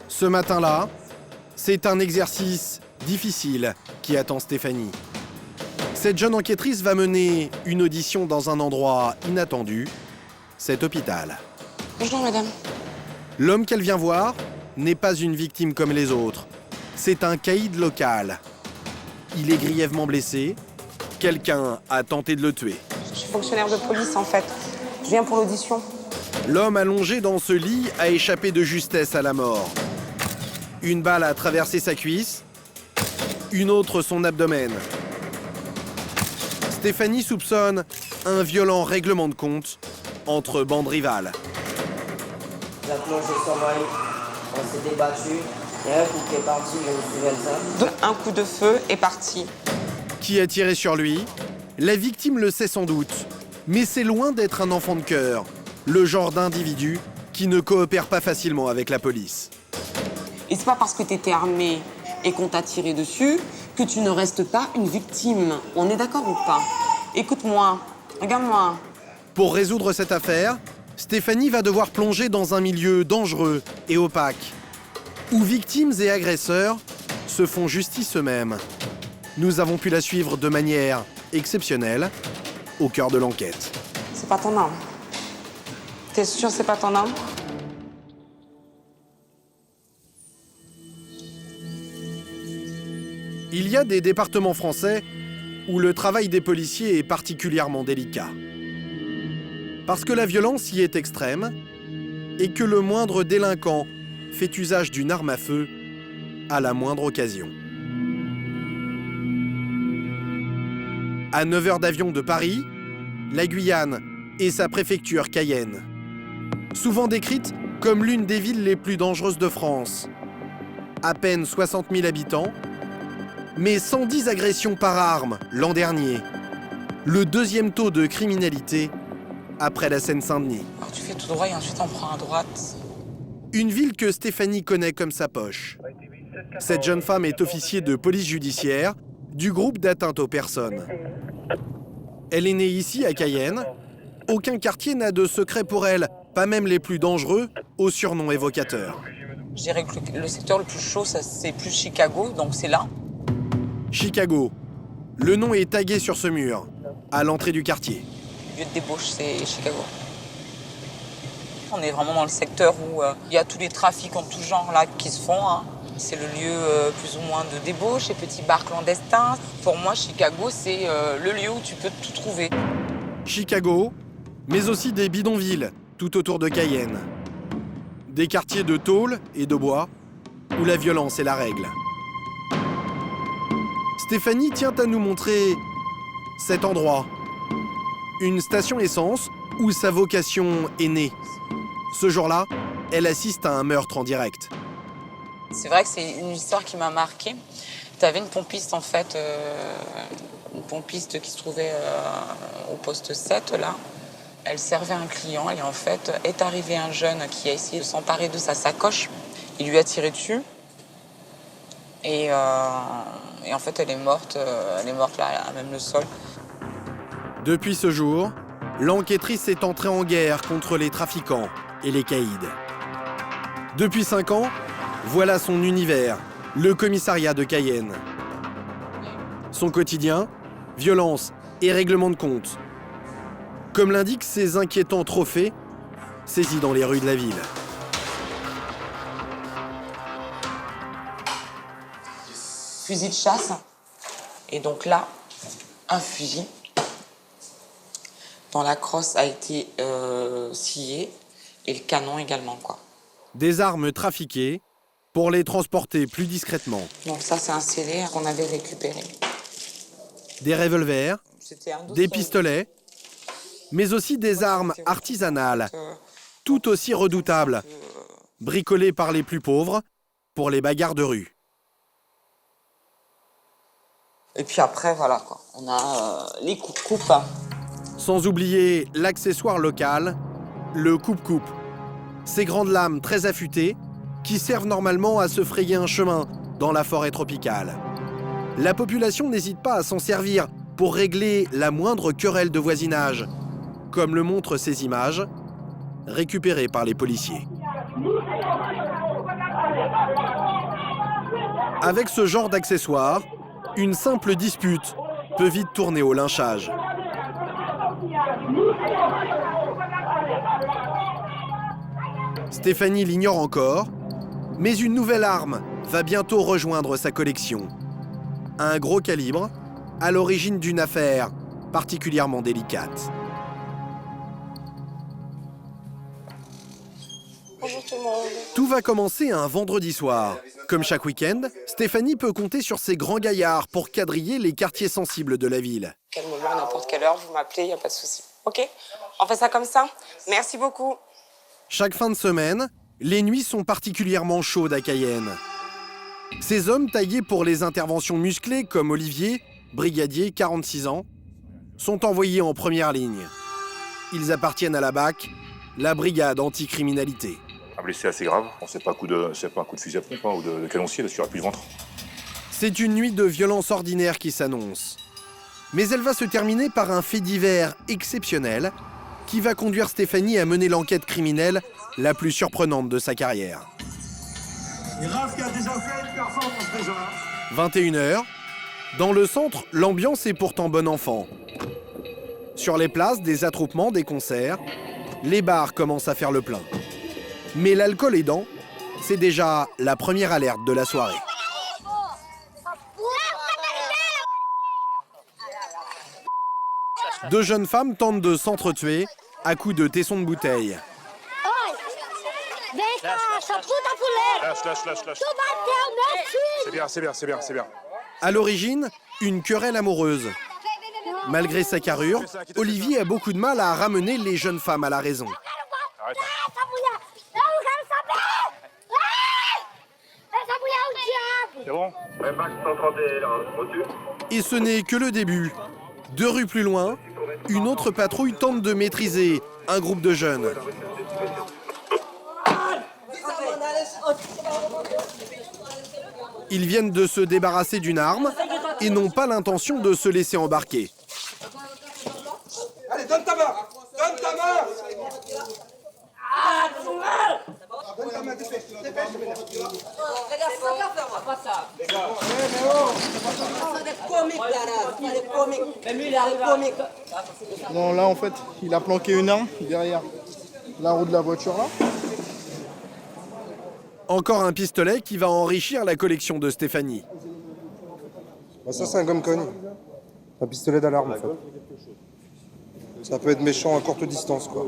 Ce matin-là, c'est un exercice difficile qui attend Stéphanie. Cette jeune enquêtrice va mener une audition dans un endroit inattendu, cet hôpital. Bonjour madame. L'homme qu'elle vient voir n'est pas une victime comme les autres. C'est un caïd local. Il est grièvement blessé. Quelqu'un a tenté de le tuer. Je suis fonctionnaire de police en fait. Je viens pour l'audition. L'homme allongé dans ce lit a échappé de justesse à la mort. Une balle a traversé sa cuisse, une autre son abdomen. Stéphanie soupçonne un violent règlement de compte entre bandes rivales. La plongée sur moi, on s'est débattu. Il y a un coup qui est parti, je me souviens de ça. Donc un coup de feu est parti. Qui a tiré sur lui? La victime le sait sans doute, mais c'est loin d'être un enfant de cœur, le genre d'individu qui ne coopère pas facilement avec la police. Et c'est pas parce que t'étais armé et qu'on t'a tiré dessus que tu ne restes pas une victime. On est d'accord ou pas? Écoute-moi, regarde-moi. Pour résoudre cette affaire, Stéphanie va devoir plonger dans un milieu dangereux et opaque, où victimes et agresseurs se font justice eux-mêmes. Nous avons pu la suivre de manière exceptionnelle au cœur de l'enquête. C'est pas ton âme. T'es sûr c'est pas ton âme? Il y a des départements français où le travail des policiers est particulièrement délicat. Parce que la violence y est extrême et que le moindre délinquant fait usage d'une arme à feu à la moindre occasion. À 9 heures d'avion de Paris, la Guyane et sa préfecture Cayenne. Souvent décrite comme l'une des villes les plus dangereuses de France. À peine 60 000 habitants, mais 110 agressions par arme l'an dernier. Le deuxième taux de criminalité après la Seine-Saint-Denis. Alors, tu fais tout droit et ensuite on prend à droite. Une ville que Stéphanie connaît comme sa poche. Cette jeune femme est officier de police judiciaire du groupe d'atteinte aux personnes. Elle est née ici, à Cayenne. Aucun quartier n'a de secret pour elle, pas même les plus dangereux, aux surnoms évocateurs. Je dirais que le secteur le plus chaud, c'est plus Chicago, donc c'est là. Chicago. Le nom est tagué sur ce mur, à l'entrée du quartier. Le lieu de débauche, c'est Chicago. On est vraiment dans le secteur où il y a tous les trafics en tout genre là qui se font. Hein. C'est le lieu plus ou moins de débauche, les petits bars clandestins. Pour moi, Chicago, c'est le lieu où tu peux tout trouver. Chicago, mais aussi des bidonvilles tout autour de Cayenne. Des quartiers de tôle et de bois où la violence est la règle. Stéphanie tient à nous montrer cet endroit. Une station essence où sa vocation est née. Ce jour-là, elle assiste à un meurtre en direct. C'est vrai que c'est une histoire qui m'a marquée. Tu avais une pompiste, en fait, une pompiste qui se trouvait au poste 7, là. Elle servait un client et en fait, est arrivé un jeune qui a essayé de s'emparer de sa sacoche. Il lui a tiré dessus. Et en fait, elle est morte là, à même le sol. Depuis ce jour, l'enquêtrice est entrée en guerre contre les trafiquants et les caïds. Depuis 5 ans, voilà son univers, le commissariat de Cayenne. Son quotidien, violence et règlement de compte. Comme l'indiquent ces inquiétants trophées saisis dans les rues de la ville. Fusil de chasse. Et donc là, un fusil dont la crosse a été sciée et le canon également, quoi. Des armes trafiquées pour les transporter plus discrètement. Donc ça, c'est un scellé qu'on avait récupéré. Des revolvers, des pistolets, mais aussi des armes artisanales, tout aussi redoutables, bricolées par les plus pauvres pour les bagarres de rue. Et puis après, voilà, quoi. On a les coupe-coupes. Sans oublier l'accessoire local, le coupe-coupe. Ces grandes lames très affûtées qui servent normalement à se frayer un chemin dans la forêt tropicale. La population n'hésite pas à s'en servir pour régler la moindre querelle de voisinage, comme le montrent ces images récupérées par les policiers. Avec ce genre d'accessoires, une simple dispute peut vite tourner au lynchage. Stéphanie l'ignore encore, mais une nouvelle arme va bientôt rejoindre sa collection. Un gros calibre, à l'origine d'une affaire particulièrement délicate. Bonjour tout le monde. Tout va commencer un vendredi soir. Comme chaque week-end, Stéphanie peut compter sur ses grands gaillards pour quadriller les quartiers sensibles de la ville. Quel moment, à n'importe quelle heure, vous m'appelez, il n'y a pas de souci. Ok? On fait ça comme ça? Merci beaucoup. Chaque fin de semaine, les nuits sont particulièrement chaudes à Cayenne. Ces hommes taillés pour les interventions musclées comme Olivier, brigadier, 46 ans, sont envoyés en première ligne. Ils appartiennent à la BAC, la brigade anticriminalité. Un blessé assez grave, on sait pas un coup de fusil à pompe ou de canoncier, parce qu'il n'y aura plus de ventre. C'est une nuit de violence ordinaire qui s'annonce. Mais elle va se terminer par un fait divers exceptionnel qui va conduire Stéphanie à mener l'enquête criminelle la plus surprenante de sa carrière. Et Raph qui a déjà fait une performance déjà. 21h, dans le centre, l'ambiance est pourtant bon enfant. Sur les places, des attroupements, des concerts, les bars commencent à faire le plein. Mais l'alcool aidant, c'est déjà la première alerte de la soirée. Deux jeunes femmes tentent de s'entretuer à coups de tessons de bouteille. Lâche. C'est bien. À l'origine, une querelle amoureuse. Malgré sa carrure, Olivier a beaucoup de mal à ramener les jeunes femmes à la raison. Arrête. C'est bon? Et ce n'est que le début. 2 rues plus loin, une autre patrouille tente de maîtriser un groupe de jeunes. Ils viennent de se débarrasser d'une arme et n'ont pas l'intention de se laisser embarquer. Allez, donne ta main. Donne ta main. Donne ta main, dépêche. Non, là en fait, il a planqué une arme derrière la roue de la voiture là. Encore un pistolet qui va enrichir la collection de Stéphanie. Bah ça c'est un gun con. Un pistolet d'alarme en fait. Ça peut être méchant à courte distance quoi.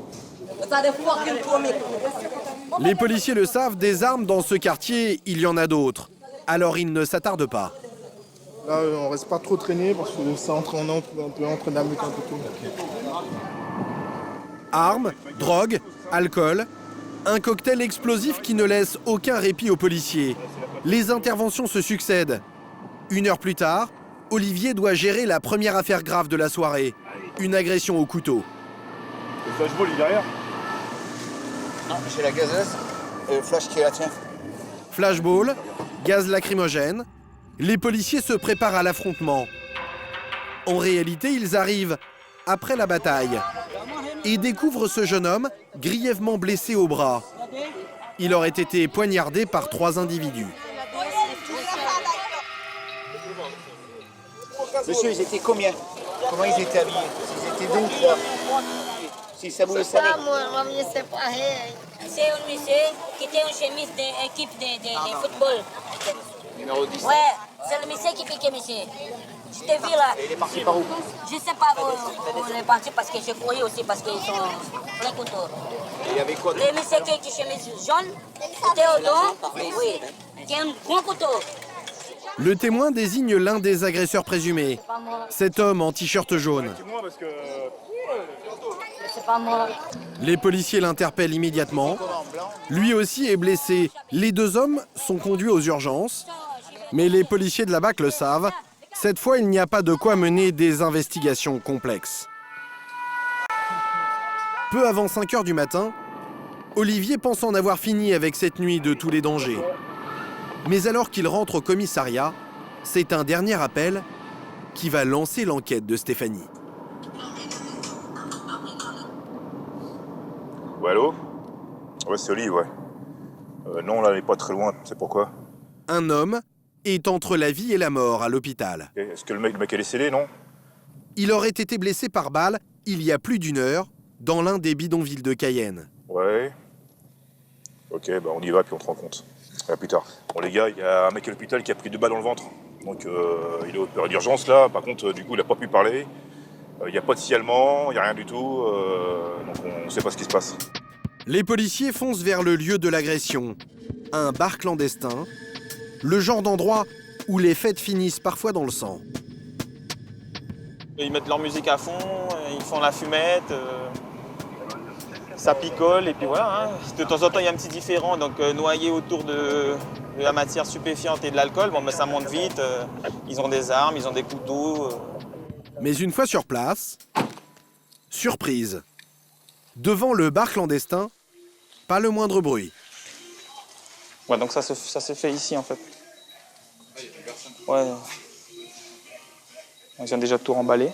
Les policiers le savent, des armes dans ce quartier, il y en a d'autres. Alors ils ne s'attardent pas. Là, on reste pas trop traîné parce que ça on peut entrer dans la meute un peu tout. Armes, drogue, alcool, un cocktail explosif qui ne laisse aucun répit aux policiers. Les interventions se succèdent. 1 heure plus tard, Olivier doit gérer la première affaire grave de la soirée, une agression au couteau. Le flashball, il est derrière? Non, j'ai la gazeuse et le flash qui est la tienne. Flashball, gaz lacrymogène, les policiers se préparent à l'affrontement. En réalité, ils arrivent après la bataille et découvrent ce jeune homme grièvement blessé au bras. Il aurait été poignardé par 3 individus. Monsieur, ils étaient combien? Comment ils étaient habillés? Ils étaient 2 ou 3? Si ça vous le savez. C'est un monsieur qui était en chemise d'équipe de football. Numéro 10. Ouais, c'est le monsieur qui piquait, monsieur. Je t'ai vu là. Et il est parti par où? Je sais pas où il est parti parce que j'ai couru aussi parce qu'ils sont plein couteau. Et il y avait quoi? Le monsieur qui est chemise jaune, c'était au dos, oui, qui a un grand couteau. Le témoin désigne l'un des agresseurs présumés, cet homme en t-shirt jaune. C'est pas moi. Les policiers l'interpellent immédiatement. Lui aussi est blessé. Les 2 hommes sont conduits aux urgences. Mais les policiers de la BAC le savent. Cette fois, il n'y a pas de quoi mener des investigations complexes. Peu avant 5 heures du matin, Olivier pense en avoir fini avec cette nuit de tous les dangers. Mais alors qu'il rentre au commissariat, c'est un dernier appel qui va lancer l'enquête de Stéphanie. Ouais, allô? Ouais, c'est Olive, ouais. Non, là, elle n'est pas très loin. C'est pourquoi? Un homme est entre la vie et la mort à l'hôpital. Est-ce que le mec est décédé, non? Il aurait été blessé par balle il y a plus d'1 heure dans l'un des bidonvilles de Cayenne. Ouais. Ok, bah on y va, puis on te rend compte. À plus tard. Bon, les gars, il y a un mec à l'hôpital qui a pris 2 balles dans le ventre. Donc, il est opéré d'urgence, là. Par contre, du coup, il n'a pas pu parler. Il n'y a pas de signalement, il n'y a rien du tout. Donc, on ne sait pas ce qui se passe. Les policiers foncent vers le lieu de l'agression. Un bar clandestin, le genre d'endroit où les fêtes finissent parfois dans le sang. Ils mettent leur musique à fond, ils font la fumette, ça picole et puis voilà. Hein. De temps en temps, il y a un petit différent, donc noyé autour de la matière stupéfiante et de l'alcool, bon, mais ça monte vite. Ils ont des armes, ils ont des couteaux. Mais une fois sur place, surprise. Devant le bar clandestin, pas le moindre bruit. Ouais, donc ça s'est fait ici en fait. Ouais. Ils ont déjà tout remballé.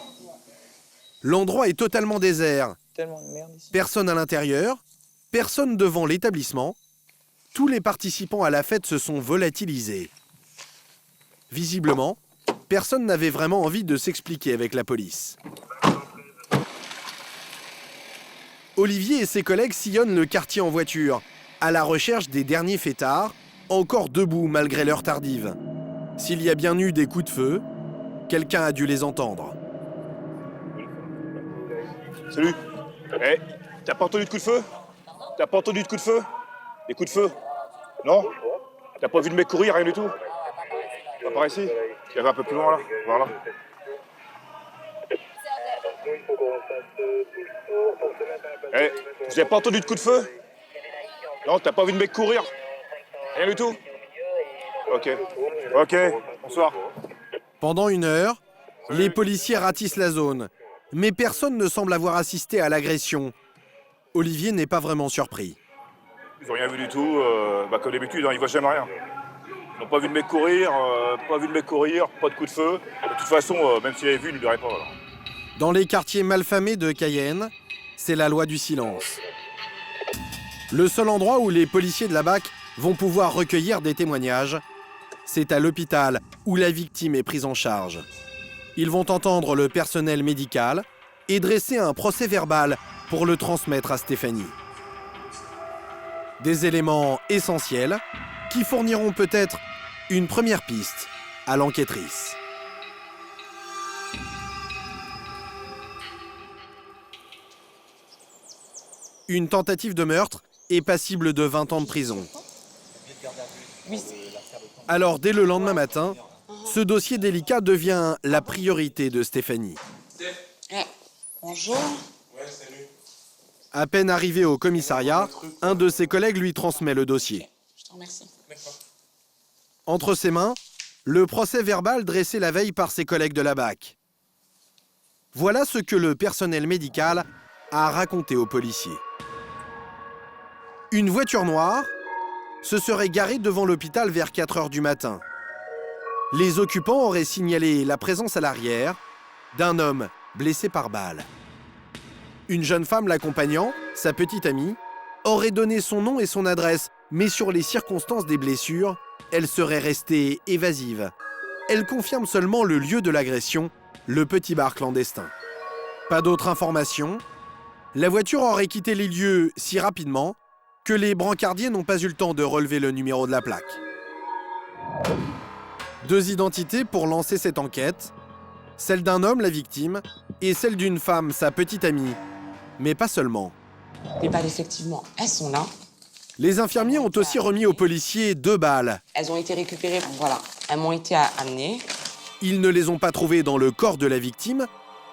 L'endroit est totalement désert. Tellement de merde ici. Personne à l'intérieur, personne devant l'établissement. Tous les participants à la fête se sont volatilisés. Visiblement, personne n'avait vraiment envie de s'expliquer avec la police. Olivier et ses collègues sillonnent le quartier en voiture, à la recherche des derniers fêtards, encore debout malgré l'heure tardive. S'il y a bien eu des coups de feu, quelqu'un a dû les entendre. Salut. Eh, t'as pas entendu de coup de feu? T'as pas entendu de coup de feu? Des coups de feu? Non? T'as pas vu de mec courir, rien du tout? Pas par ici? Il y avait un peu plus loin, là. Voilà. Eh, vous avez pas entendu de coup de feu? Non, t'as pas vu de mec courir? Rien du tout? Ok. Ok, bonsoir. Pendant 1 heure, les policiers ratissent la zone, mais personne ne semble avoir assisté à l'agression. Olivier n'est pas vraiment surpris. Ils ont rien vu du tout, comme d'habitude, hein, ils voient jamais rien. Ils n'ont pas vu de mec courir, pas de coup de feu. De toute façon, même s'ils avaient vu, ils ne le verraient pas. Alors. Dans les quartiers malfamés de Cayenne, c'est la loi du silence. Le seul endroit où les policiers de la BAC vont pouvoir recueillir des témoignages, c'est à l'hôpital où la victime est prise en charge. Ils vont entendre le personnel médical et dresser un procès-verbal pour le transmettre à Stéphanie. Des éléments essentiels qui fourniront peut-être une première piste à l'enquêtrice. Une tentative de meurtre est passible de 20 ans de prison. Alors, dès le lendemain matin, ce dossier délicat devient la priorité de Stéphanie. Bonjour. À peine arrivé au commissariat, un de ses collègues lui transmet le dossier. Je te remercie. Entre ses mains, le procès-verbal dressé la veille par ses collègues de la BAC. Voilà ce que le personnel médical a raconté aux policiers. Une voiture noire se serait garée devant l'hôpital vers 4 heures du matin. Les occupants auraient signalé la présence à l'arrière d'un homme blessé par balle. Une jeune femme l'accompagnant, sa petite amie, aurait donné son nom et son adresse, mais sur les circonstances des blessures, elle serait restée évasive. Elle confirme seulement le lieu de l'agression, le petit bar clandestin. Pas d'autres informations. La voiture aurait quitté les lieux si rapidement que les brancardiers n'ont pas eu le temps de relever le numéro de la plaque. 2 identités pour lancer cette enquête, celle d'un homme, la victime, et celle d'une femme, sa petite amie. Mais pas seulement. Les balles, effectivement, elles sont là. Les infirmiers ont aussi remis aux policiers 2 balles. Elles ont été récupérées, voilà. Elles m'ont été amenées. Ils ne les ont pas trouvées dans le corps de la victime,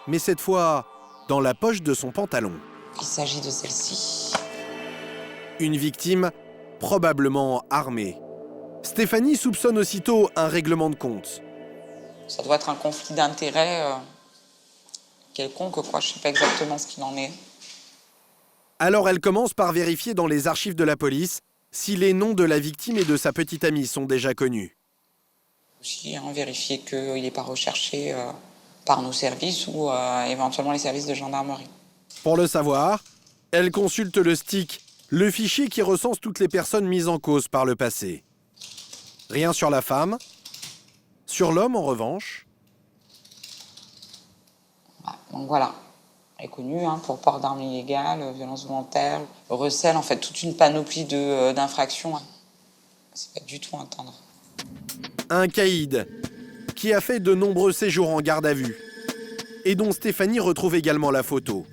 mais cette fois dans la poche de son pantalon. Il s'agit de celle-ci. Une victime probablement armée. Stéphanie soupçonne aussitôt un règlement de compte. Ça doit être un conflit d'intérêts quelconque, quoi. Je sais pas exactement ce qu'il en est. Alors elle commence par vérifier dans les archives de la police si les noms de la victime et de sa petite amie sont déjà connus. Aussi, vérifier qu'il n'est pas recherché par nos services ou éventuellement les services de gendarmerie. Pour le savoir, elle consulte le stick le fichier qui recense toutes les personnes mises en cause par le passé. Rien sur la femme. Sur l'homme, en revanche. Donc voilà, elle est connue pour port d'armes illégales, violence volontaire, recel, en fait, toute une panoplie d'infractions. C'est pas du tout à entendre. Un caïd qui a fait de nombreux séjours en garde à vue et dont Stéphanie retrouve également la photo.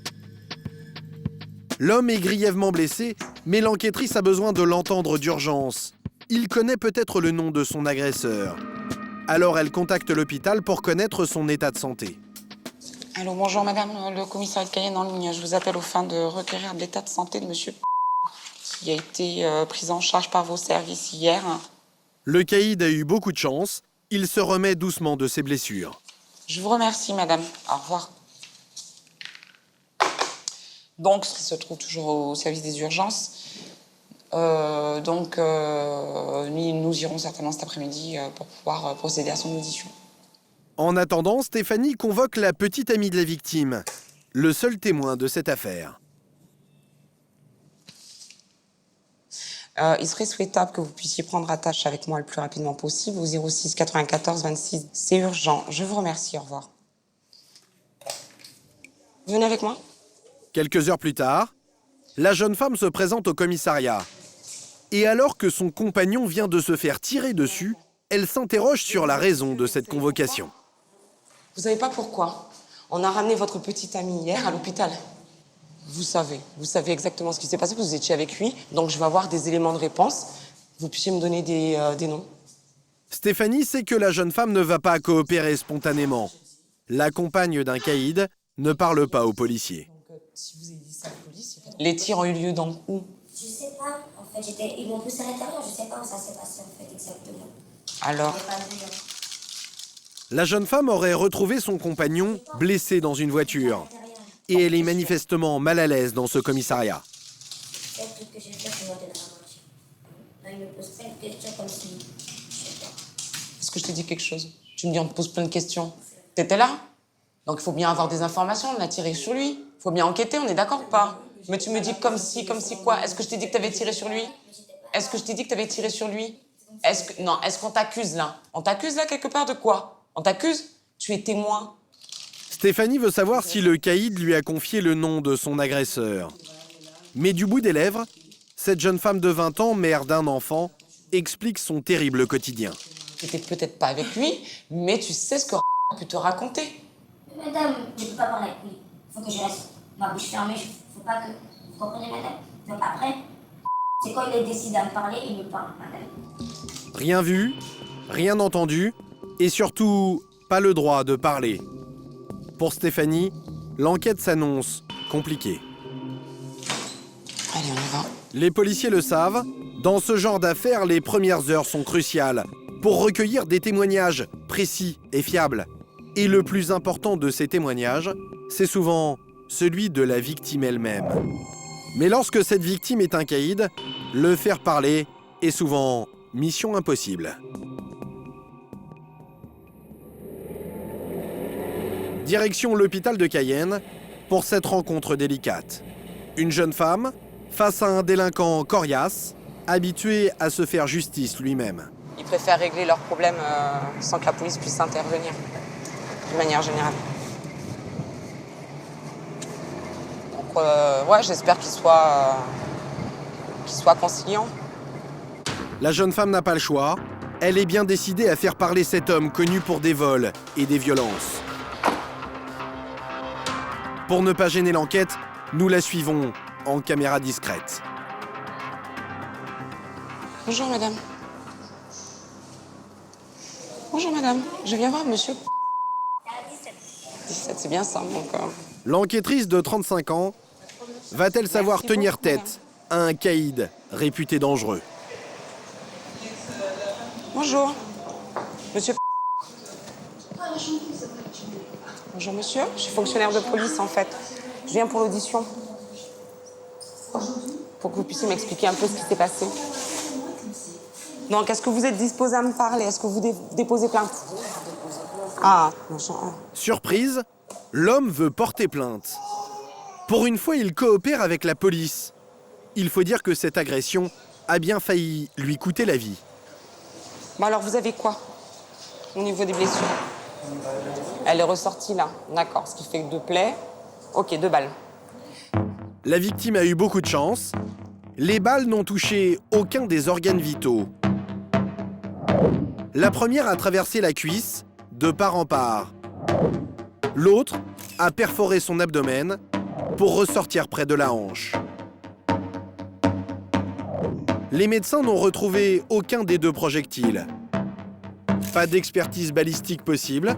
L'homme est grièvement blessé, mais l'enquêtrice a besoin de l'entendre d'urgence. Il connaît peut-être le nom de son agresseur. Alors elle contacte l'hôpital pour connaître son état de santé. Allô, bonjour madame, le commissariat de Cayenne en ligne. Je vous appelle aux fins de requérir l'état de santé de monsieur qui a été pris en charge par vos services hier. Le caïd a eu beaucoup de chance. Il se remet doucement de ses blessures. Je vous remercie madame. Au revoir. Donc, il se trouve toujours au service des urgences. Nous irons certainement cet après-midi pour pouvoir procéder à son audition. En attendant, Stéphanie convoque la petite amie de la victime, le seul témoin de cette affaire. Il serait souhaitable que vous puissiez prendre attache avec moi le plus rapidement possible au 06 94 26. C'est urgent. Je vous remercie. Au revoir. Venez avec moi. Quelques heures plus tard, la jeune femme se présente au commissariat. Et alors que son compagnon vient de se faire tirer dessus, elle s'interroge sur la raison de cette convocation. Vous savez pas pourquoi on a ramené votre petite amie hier à l'hôpital. Vous savez exactement ce qui s'est passé, vous étiez avec lui, donc je vais avoir des éléments de réponse. Vous puissiez me donner des noms. Stéphanie sait que la jeune femme ne va pas coopérer spontanément. La compagne d'un caïd ne parle pas aux policiers. Si vous avez dit ça à la police, les tirs ont eu lieu dans où? Je sais pas, en fait, ils m'ont poussé à l'intérieur, je sais pas où ça s'est passé en fait exactement. Alors? La jeune femme aurait retrouvé son compagnon blessé dans une voiture. Et elle est manifestement mal à l'aise dans ce commissariat. Est-ce que je t'ai dit quelque chose? Tu me dis on te pose plein de questions. T'étais là? Donc il faut bien avoir des informations, on a tiré sur lui. Il faut bien enquêter, on est d'accord ou pas? Mais tu me dis comme si quoi? Est-ce que je t'ai dit que t'avais tiré sur lui? Est-ce que je t'ai dit que t'avais tiré sur lui? Est-ce qu'on t'accuse là? On t'accuse là quelque part de quoi? On t'accuse? Tu es témoin. Stéphanie veut savoir si le caïd lui a confié le nom de son agresseur. Mais du bout des lèvres, cette jeune femme de 20 ans, mère d'un enfant, explique son terrible quotidien. Tu n'étais peut-être pas avec lui, mais tu sais ce que a pu te raconter. Madame, je ne peux pas parler avec lui. Il faut que je reste ma bouche fermée. Il ne faut pas que... Vous comprenez, madame? Donc après, c'est quand il décide à me parler, il me parle, madame. Rien vu, rien entendu, et surtout, pas le droit de parler. Pour Stéphanie, l'enquête s'annonce compliquée. Allez, on y va. Les policiers le savent, dans ce genre d'affaires, les premières heures sont cruciales pour recueillir des témoignages précis et fiables. Et le plus important de ces témoignages, c'est souvent celui de la victime elle-même. Mais lorsque cette victime est un caïd, le faire parler est souvent mission impossible. Direction l'hôpital de Cayenne pour cette rencontre délicate. Une jeune femme face à un délinquant coriace, habitué à se faire justice lui-même. Ils préfèrent régler leurs problèmes sans que la police puisse intervenir, de manière générale. Donc, j'espère qu'il soit conciliant. La jeune femme n'a pas le choix. Elle est bien décidée à faire parler cet homme connu pour des vols et des violences. Pour ne pas gêner l'enquête, nous la suivons en caméra discrète. Bonjour madame. Bonjour madame, je viens voir monsieur. 17, c'est bien ça donc. L'enquêtrice de 35 ans va-t-elle savoir tenir tête à un caïd réputé dangereux? Bonjour. Monsieur. Bonjour monsieur, je suis fonctionnaire de police en fait. Je viens pour l'audition. Pour que vous puissiez m'expliquer un peu ce qui s'est passé. Donc, est-ce que vous êtes disposé à me parler? Est-ce que vous déposez plainte? Ah, machin. Surprise, l'homme veut porter plainte. Pour une fois, il coopère avec la police. Il faut dire que cette agression a bien failli lui coûter la vie. Bon alors, vous avez quoi au niveau des blessures? Elle est ressortie là, d'accord, ce qui fait que 2 plaies. Ok, 2 balles. La victime a eu beaucoup de chance. Les balles n'ont touché aucun des organes vitaux. La première a traversé la cuisse, de part en part. L'autre a perforé son abdomen pour ressortir près de la hanche. Les médecins n'ont retrouvé aucun des 2 projectiles. Pas d'expertise balistique possible,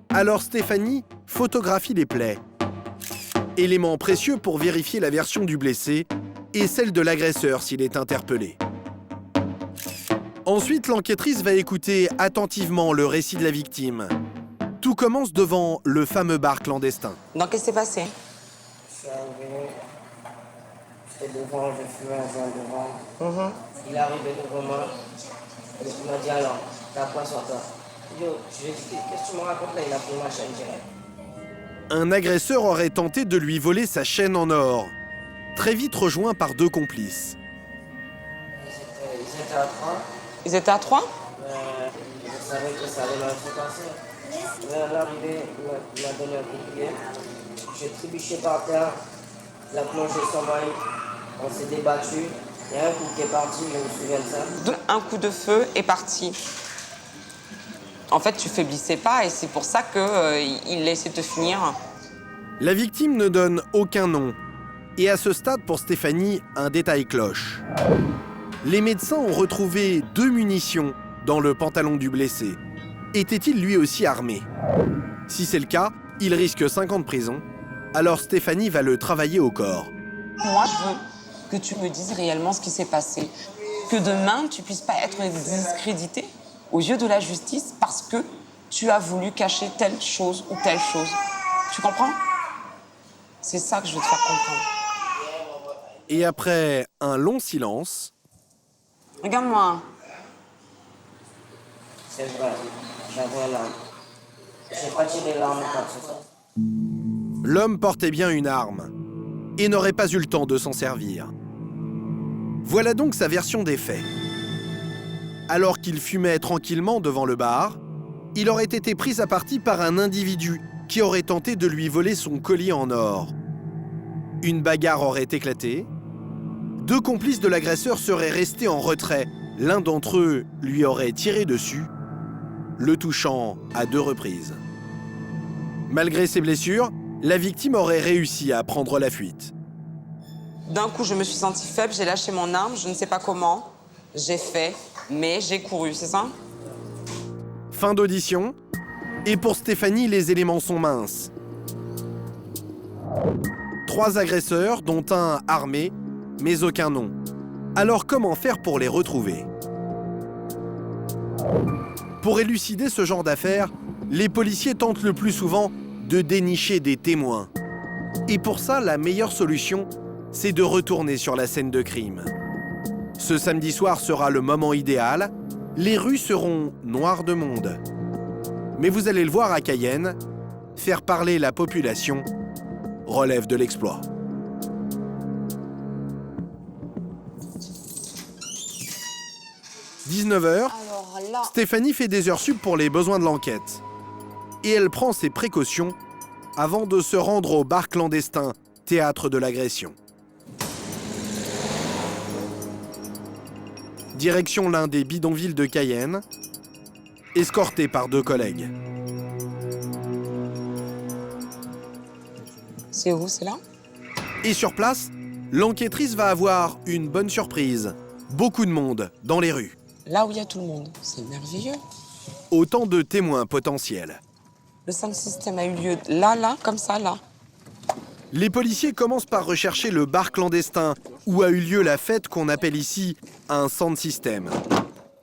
alors Stéphanie photographie les plaies. Élément précieux pour vérifier la version du blessé et celle de l'agresseur s'il est interpellé. Ensuite, l'enquêtrice va écouter attentivement le récit de la victime. Tout commence devant le fameux bar clandestin. Donc, qu'est-ce qui s'est passé? Je suis arrivé, j'étais devant, je fumais un joint devant. Il est arrivé devant moi, et il m'a dit alors, t'as quoi sur toi? Je lui ai dit, qu'est-ce que tu me racontes là? Il a pris ma chaîne direct. Un agresseur aurait tenté de lui voler sa chaîne en or, très vite rejoint par 2 complices. Ils étaient à 3. Ils étaient à 3? Je savais que ça allait mal se passer. Mais à l'arrivée, il m'a donné un coup de pied. J'ai trébuché par terre, la plongée s'envahit, on s'est débattu. Il y a un coup qui est parti, je me souviens de ça. Un coup de feu est parti. En fait, tu faiblissais pas et c'est pour ça qu'il laissait te finir. La victime ne donne aucun nom. Et à ce stade, pour Stéphanie, un détail cloche. Les médecins ont retrouvé 2 munitions dans le pantalon du blessé. Était-il lui aussi armé? Si c'est le cas, il risque 5 ans de prison. Alors Stéphanie va le travailler au corps. Moi, je veux que tu me dises réellement ce qui s'est passé. Que demain, tu puisses pas être discrédité aux yeux de la justice parce que tu as voulu cacher telle chose ou telle chose. Tu comprends? C'est ça que je veux te faire comprendre. Et après un long silence... Regarde-moi. C'est vrai, j'avais un arme. J'ai pas tiré l'arme comme ça. L'homme portait bien une arme et n'aurait pas eu le temps de s'en servir. Voilà donc sa version des faits. Alors qu'il fumait tranquillement devant le bar, il aurait été pris à partie par un individu qui aurait tenté de lui voler son collier en or. Une bagarre aurait éclaté. 2 complices de l'agresseur seraient restés en retrait. L'un d'entre eux lui aurait tiré dessus, le touchant à 2 reprises. Malgré ses blessures, la victime aurait réussi à prendre la fuite. D'un coup, je me suis sentie faible, j'ai lâché mon arme, je ne sais pas comment. J'ai fait, mais j'ai couru, c'est ça? Fin d'audition. Et pour Stéphanie, les éléments sont minces. 3 agresseurs, dont un armé, mais aucun nom. Alors comment faire pour les retrouver? Pour élucider ce genre d'affaires, les policiers tentent le plus souvent de dénicher des témoins. Et pour ça, la meilleure solution, c'est de retourner sur la scène de crime. Ce samedi soir sera le moment idéal. Les rues seront noires de monde. Mais vous allez le voir à Cayenne, faire parler la population relève de l'exploit. « 19h, Stéphanie fait des heures sup pour les besoins de l'enquête. Et elle prend ses précautions avant de se rendre au bar clandestin, théâtre de l'agression. Direction l'un des bidonvilles de Cayenne, escortée par 2 collègues. C'est où, c'est là? Et sur place, l'enquêtrice va avoir une bonne surprise. Beaucoup de monde dans les rues. Là où il y a tout le monde. C'est merveilleux. Autant de témoins potentiels. Le sound system a eu lieu là, comme ça, là. Les policiers commencent par rechercher le bar clandestin où a eu lieu la fête qu'on appelle ici un sound system.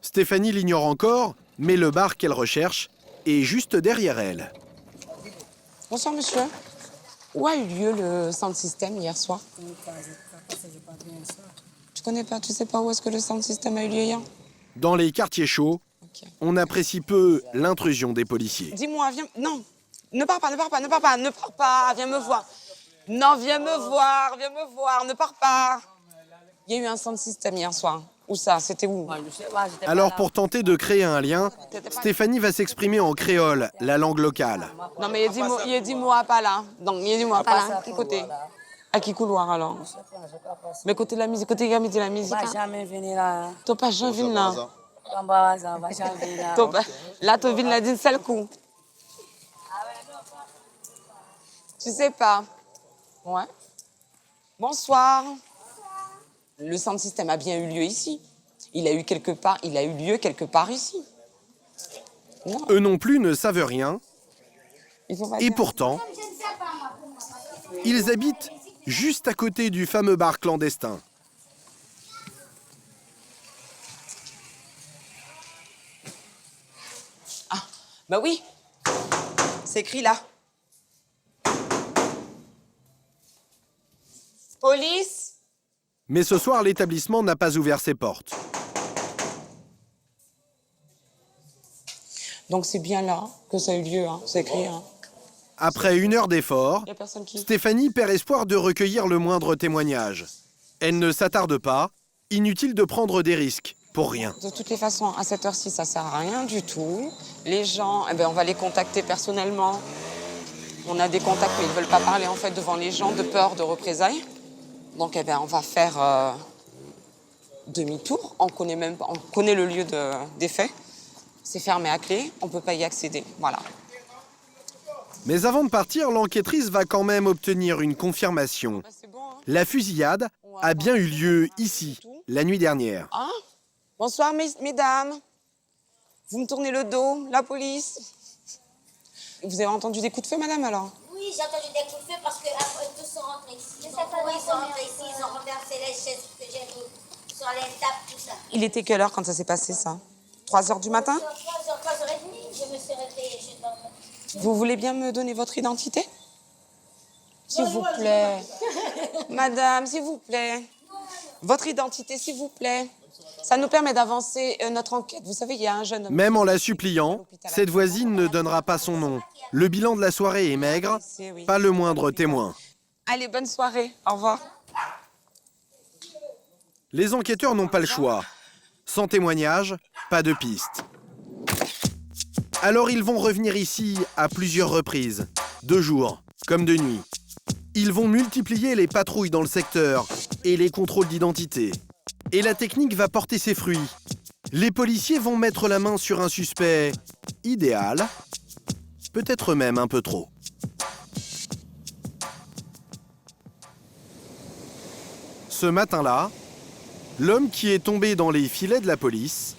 Stéphanie l'ignore encore, mais le bar qu'elle recherche est juste derrière elle. Bonsoir, monsieur. Où a eu lieu le sound system hier soir? Tu connais pas? Tu sais pas où est-ce que le sound system a eu lieu hier? Dans les quartiers chauds, on apprécie peu l'intrusion des policiers. Dis-moi, viens... Non, ne pars pas, ne pars pas, ne pars pas, ne pars pas, viens me voir. Non, viens me voir, ne pars pas. Il y a eu un sound system hier soir. Où ça? C'était où? Alors pour tenter de créer un lien, Stéphanie va s'exprimer en créole, la langue locale. Non, mais il a dit moi pas là. Donc, il a dit moi pas là. Quel côté? À qui couloir alors? Mais côté de la musique, côté de la musique. jamais venu là. T'as pas jamais venu là. Là, tu viens là d'une seule coup. Tu sais pas. Ouais. Bonsoir. Le sound system a bien eu lieu ici. Il a eu lieu quelque part ici. Non. Eux non plus ne savent rien. Et pourtant, ils habitent juste à côté du fameux bar clandestin. Ah, bah oui. C'est écrit là. Police. Mais ce soir, l'établissement n'a pas ouvert ses portes. Donc c'est bien là que ça a eu lieu, hein. C'est écrit. Hein. Après 1 heure d'effort, Y a personne qui... Stéphanie perd espoir de recueillir le moindre témoignage. Elle ne s'attarde pas, inutile de prendre des risques, pour rien. De toutes les façons, à cette heure-ci, ça sert à rien du tout. Les gens, on va les contacter personnellement. On a des contacts, mais ils ne veulent pas parler en fait devant les gens de peur de représailles. Donc on va faire demi-tour. On connaît le lieu des faits. C'est fermé à clé, on ne peut pas y accéder. Voilà. Mais avant de partir, l'enquêtrice va quand même obtenir une confirmation. C'est bon, hein? La fusillade a bien eu lieu ici, la nuit dernière. Hein? Bonsoir, mesdames. Vous me tournez le dos, la police. Vous avez entendu des coups de feu, madame, alors? Oui, j'ai entendu des coups de feu parce que après, tous sont rentrés ici. Ils sont rentrés ici, ils ont renversé les chaises que j'ai mis sur les tables, tout ça. Il était quelle heure quand ça s'est passé, ça? 3h du matin? 3h30, je me suis réveillée. Vous voulez bien me donner votre identité? S'il vous plaît. Madame, s'il vous plaît. Votre identité, s'il vous plaît. Ça nous permet d'avancer notre enquête. Vous savez, il y a un jeune homme... Même en la suppliant, cette voisine ne donnera pas son nom. Le bilan de la soirée est maigre, pas le moindre témoin. Allez, bonne soirée. Au revoir. Les enquêteurs n'ont pas le choix. Sans témoignage, pas de piste. Alors ils vont revenir ici à plusieurs reprises, de jour comme de nuit. Ils vont multiplier les patrouilles dans le secteur et les contrôles d'identité. Et la technique va porter ses fruits. Les policiers vont mettre la main sur un suspect idéal, peut-être même un peu trop. Ce matin-là, l'homme qui est tombé dans les filets de la police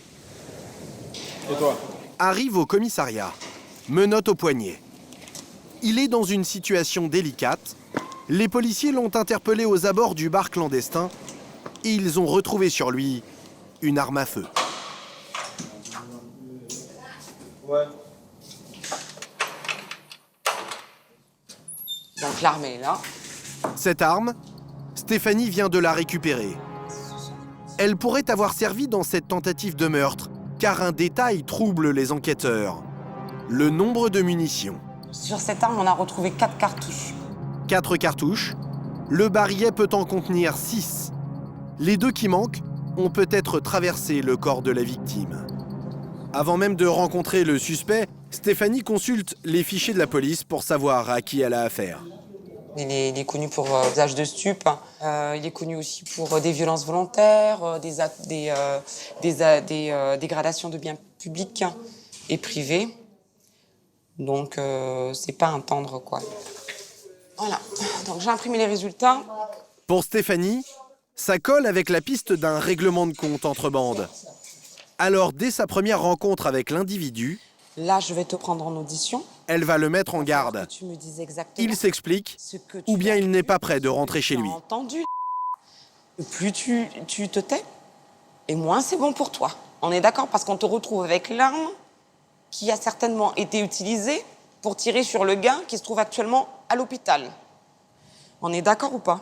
arrive au commissariat, menottes au poignet. Il est dans une situation délicate. Les policiers l'ont interpellé aux abords du bar clandestin et ils ont retrouvé sur lui une arme à feu. Ouais. Donc l'armée est là. Cette arme, Stéphanie vient de la récupérer. Elle pourrait avoir servi dans cette tentative de meurtre, car un détail trouble les enquêteurs. Le nombre de munitions. Sur cette arme, on a retrouvé 4 cartouches. 4 cartouches. Le barillet peut en contenir 6. Les 2 qui manquent ont peut-être traversé le corps de la victime. Avant même de rencontrer le suspect, Stéphanie consulte les fichiers de la police pour savoir à qui elle a affaire. Il est connu pour usage de stupes. Il est connu aussi pour des violences volontaires, des dégradations de biens publics et privés. Donc, c'est pas un tendre, quoi. Voilà. Donc, j'ai imprimé les résultats. Pour Stéphanie, ça colle avec la piste d'un règlement de compte entre bandes. Alors, dès sa première rencontre avec l'individu, là, je vais te prendre en audition. Elle va le mettre en garde. Tu me dises exactement il s'explique, ou bien il n'est pas prêt de rentrer chez lui. Entendu. Plus tu te tais, et moins c'est bon pour toi. On est d'accord parce qu'on te retrouve avec l'arme qui a certainement été utilisée pour tirer sur le gars qui se trouve actuellement à l'hôpital. On est d'accord ou pas?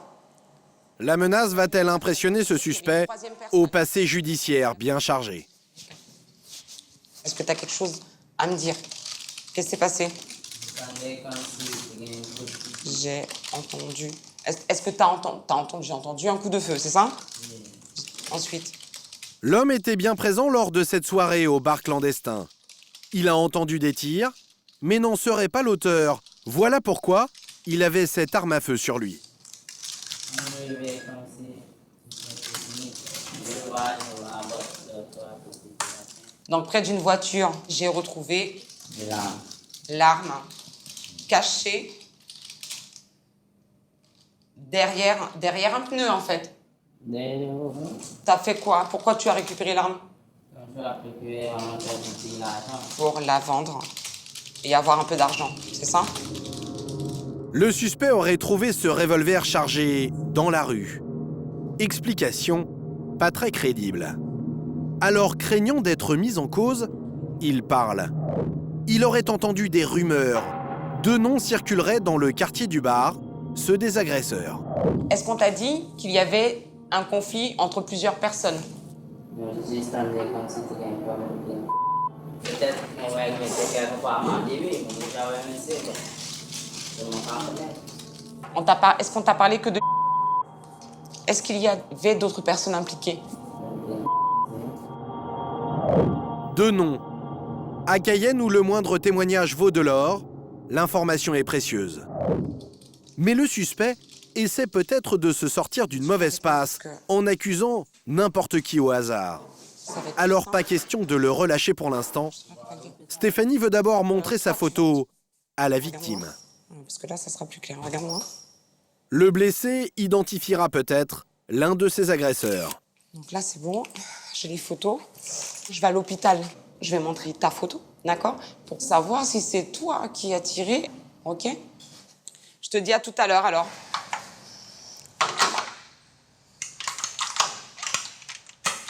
La menace va-t-elle impressionner ce suspect au passé judiciaire bien chargé? Est-ce que tu as quelque chose à me dire? Qu'est-ce qui s'est passé? J'ai entendu Est-ce que t'as entendu un coup de feu, c'est ça? Ensuite. L'homme était bien présent lors de cette soirée au bar clandestin. Il a entendu des tirs, mais n'en serait pas l'auteur. Voilà pourquoi il avait cette arme à feu sur lui. Donc près d'une voiture, j'ai retrouvé l'arme cachée derrière un pneu en fait. T'as fait quoi? Pourquoi tu as récupéré l'arme? Pour la vendre et avoir un peu d'argent, c'est ça? Le suspect aurait trouvé ce revolver chargé dans la rue. Explication pas très crédible. Alors, craignant d'être mis en cause, il parle. Il aurait entendu des rumeurs. 2 noms circuleraient dans le quartier du bar, ceux des agresseurs. Est-ce qu'on t'a dit qu'il y avait un conflit entre plusieurs personnes? Est-ce qu'on t'a parlé que de... Est-ce qu'il y avait d'autres personnes impliquées? 2 noms. À Cayenne, où le moindre témoignage vaut de l'or, l'information est précieuse. Mais le suspect essaie peut-être de se sortir d'une mauvaise passe en accusant n'importe qui au hasard. Alors pas question de le relâcher pour l'instant. Stéphanie veut d'abord montrer sa photo à la victime. Parce que là, ça sera plus clair. Regarde-moi. Le blessé identifiera peut-être l'un de ses agresseurs. Donc là, c'est bon. J'ai les photos. Je vais à l'hôpital. Je vais montrer ta photo, d'accord? Pour savoir si c'est toi qui as tiré, ok? Je te dis à tout à l'heure, alors.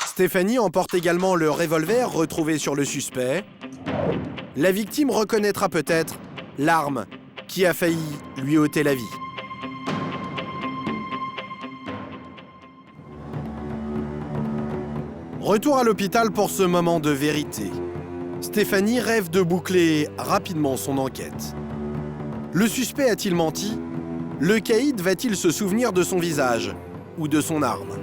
Stéphanie emporte également le revolver retrouvé sur le suspect. La victime reconnaîtra peut-être l'arme qui a failli lui ôter la vie. Retour à l'hôpital pour ce moment de vérité. Stéphanie rêve de boucler rapidement son enquête. Le suspect a-t-il menti? Le caïd va-t-il se souvenir de son visage ou de son arme?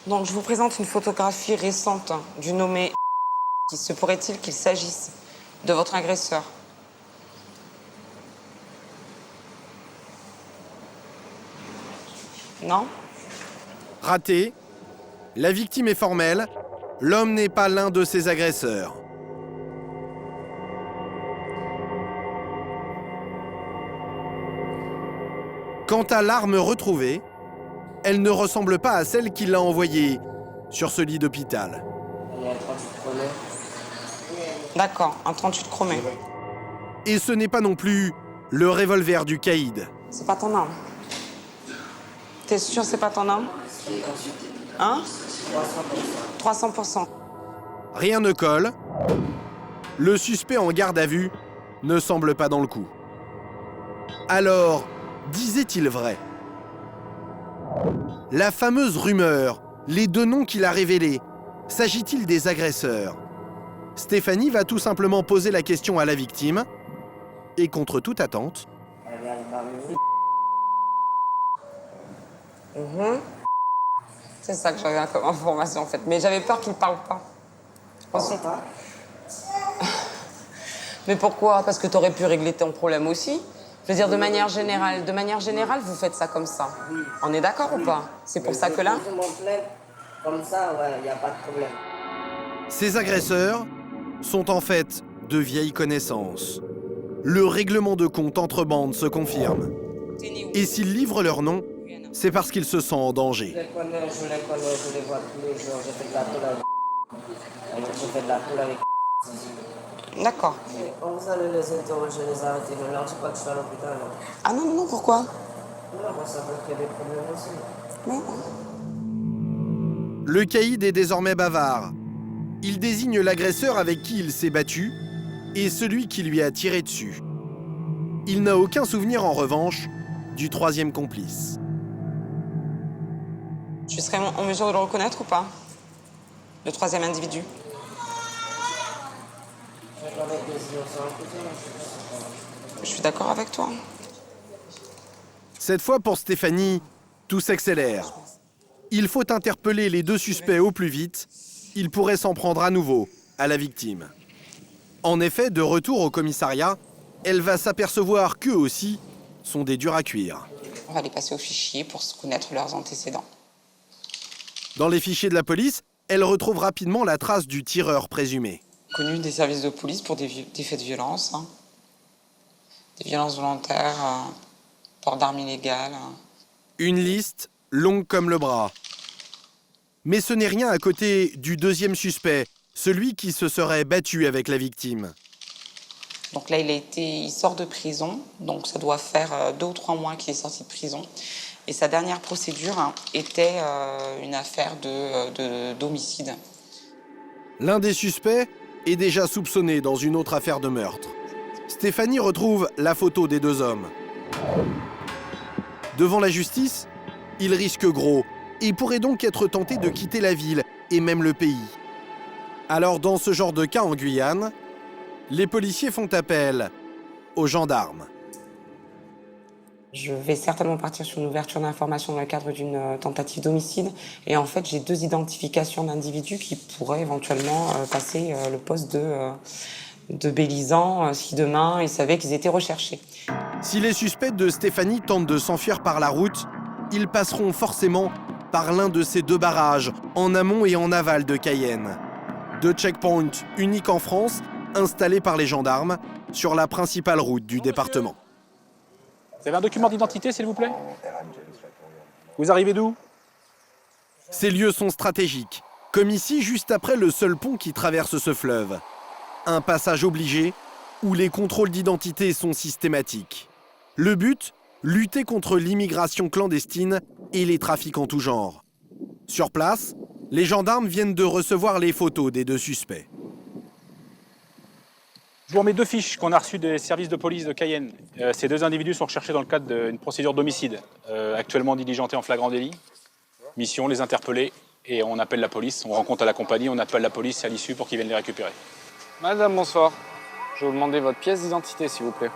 Donc, je vous présente une photographie récente du nommé. Se pourrait-il qu'il s'agisse de votre agresseur? Non? Raté. La victime est formelle. L'homme n'est pas l'un de ses agresseurs. Quant à l'arme retrouvée, elle ne ressemble pas à celle qui l'a envoyée sur ce lit d'hôpital. D'accord, un 38 chromé. Et ce n'est pas non plus le revolver du caïd. C'est pas ton arme. T'es sûr c'est pas ton arme? Hein? 300%. Rien ne colle. Le suspect en garde à vue ne semble pas dans le coup. Alors, disait-il vrai? La fameuse rumeur, les 2 noms qu'il a révélés, s'agit-il des agresseurs? Stéphanie va tout simplement poser la question à la victime et contre toute attente... C'est ça que j'avais comme information en fait. Mais j'avais peur qu'il parle pas. Mais pourquoi? Parce que t'aurais pu régler ton problème aussi. Je veux dire, de manière générale, vous faites ça comme ça. On est d'accord ou pas? C'est pour ça que là... Comme ça, ouais, il n'y a pas de problème. Ces agresseurs sont en fait de vieilles connaissances. Le règlement de compte entre bandes se confirme. Et s'ils livrent leur nom, c'est parce qu'ils se sentent en danger. Je les connais, je les vois tous les jours. J'ai fait de la poule avec... J'ai fait de la poule avec... D'accord. Quand vous allez les interroger, les arrêter, ne leur dis pas que je suis à l'hôpital. Ah non, non, pourquoi? Non, ça peut créer des problèmes aussi. Non. Le caïd est désormais bavard. Il désigne l'agresseur avec qui il s'est battu et celui qui lui a tiré dessus. Il n'a aucun souvenir, en revanche, du 3e complice. Tu serais en mesure de le reconnaître ou pas? Le 3e individu? Avec des innocents à côté, Je suis d'accord avec toi. Cette fois, pour Stéphanie, tout s'accélère. Il faut interpeller les 2 suspects au plus vite. Il pourrait s'en prendre à nouveau à la victime. En effet, de retour au commissariat, elle va s'apercevoir qu'eux aussi sont des durs à cuire. On va les passer au fichier pour connaître leurs antécédents. Dans les fichiers de la police, elle retrouve rapidement la trace du tireur présumé. Connu des services de police pour des faits de violence, hein. Des violences volontaires, port d'armes illégales. Une liste longue comme le bras. Mais ce n'est rien à côté du 2e suspect, celui qui se serait battu avec la victime. Donc là, il sort de prison, donc ça doit faire 2 ou 3 mois qu'il est sorti de prison. Et sa dernière procédure était une affaire d'homicide. L'un des suspects est déjà soupçonné dans une autre affaire de meurtre. Stéphanie retrouve la photo des 2 hommes. Devant la justice, il risque gros et pourrait donc être tenté de quitter la ville et même le pays. Alors dans ce genre de cas en Guyane, les policiers font appel aux gendarmes. Je vais certainement partir sur une ouverture d'information dans le cadre d'une tentative d'homicide. Et en fait, j'ai 2 identifications d'individus qui pourraient éventuellement passer le poste de Bélisan si demain ils savaient qu'ils étaient recherchés. Si les suspects de Stéphanie tentent de s'enfuir par la route, ils passeront forcément par l'un de ces 2 barrages, en amont et en aval de Cayenne. 2 checkpoints uniques en France, installés par les gendarmes sur la principale route du département. Vous avez un document d'identité, s'il vous plaît? Vous arrivez d'où? Ces lieux sont stratégiques, comme ici, juste après le seul pont qui traverse ce fleuve. Un passage obligé où les contrôles d'identité sont systématiques. Le but, lutter contre l'immigration clandestine et les trafics en tout genre. Sur place, les gendarmes viennent de recevoir les photos des 2 suspects. Je vous remets 2 fiches qu'on a reçues des services de police de Cayenne. Ces 2 individus sont recherchés dans le cadre d'une procédure d'homicide, actuellement diligentée en flagrant délit. Mission, les interpeller, et on appelle la police. On rencontre à la compagnie, on appelle la police à l'issue pour qu'ils viennent les récupérer. Madame, bonsoir. Je vais vous demander votre pièce d'identité, s'il vous plaît.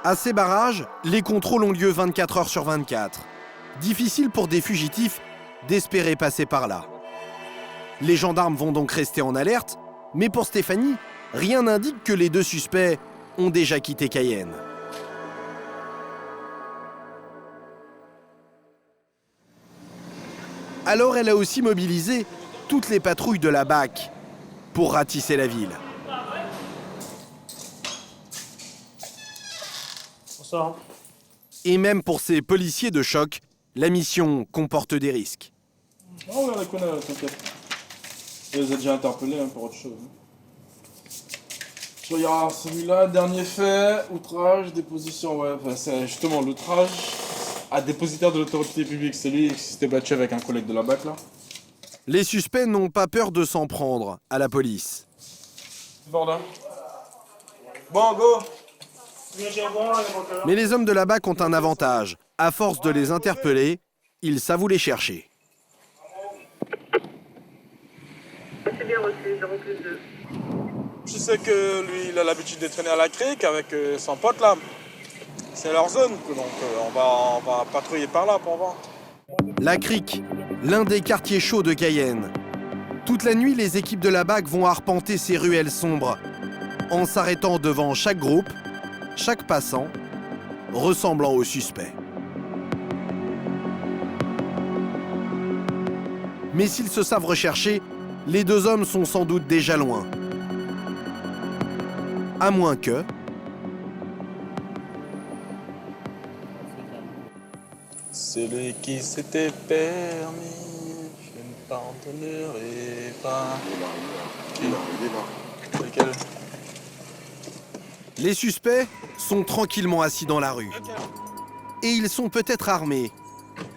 À ces barrages, les contrôles ont lieu 24 heures sur 24. Difficile pour des fugitifs d'espérer passer par là. Les gendarmes vont donc rester en alerte, mais pour Stéphanie, rien n'indique que les 2 suspects ont déjà quitté Cayenne. Alors elle a aussi mobilisé toutes les patrouilles de la BAC pour ratisser la ville. Bonsoir. Et même pour ces policiers de choc, la mission comporte des risques. Ah ouais, on la connaît, t'inquiète. Je les ai déjà interpellés pour autre chose. Je regarde celui-là, dernier fait, outrage, déposition, ouais, enfin, c'est justement l'outrage à dépositaire de l'autorité publique. C'est lui qui s'était battu avec un collègue de la BAC, là. Les suspects n'ont pas peur de s'en prendre à la police. Bordel. Bon, go. Mais les hommes de la BAC ont un avantage. À force de les interpeller, ils savent où les chercher. C'est bien reçu, 0+2. Je sais que lui, il a l'habitude de traîner à la crique avec son pote, là. C'est leur zone, donc on va patrouiller par là pour voir. La Crique, l'un des quartiers chauds de Cayenne. Toute la nuit, les équipes de la BAC vont arpenter ces ruelles sombres, en s'arrêtant devant chaque groupe, chaque passant, ressemblant aux suspects. Mais s'ils se savent rechercher, les 2 hommes sont sans doute déjà loin. À moins que... Celui qui s'était permis, je ne pardonnerai pas. Lequel? Les suspects sont tranquillement assis dans la rue. Et ils sont peut-être armés.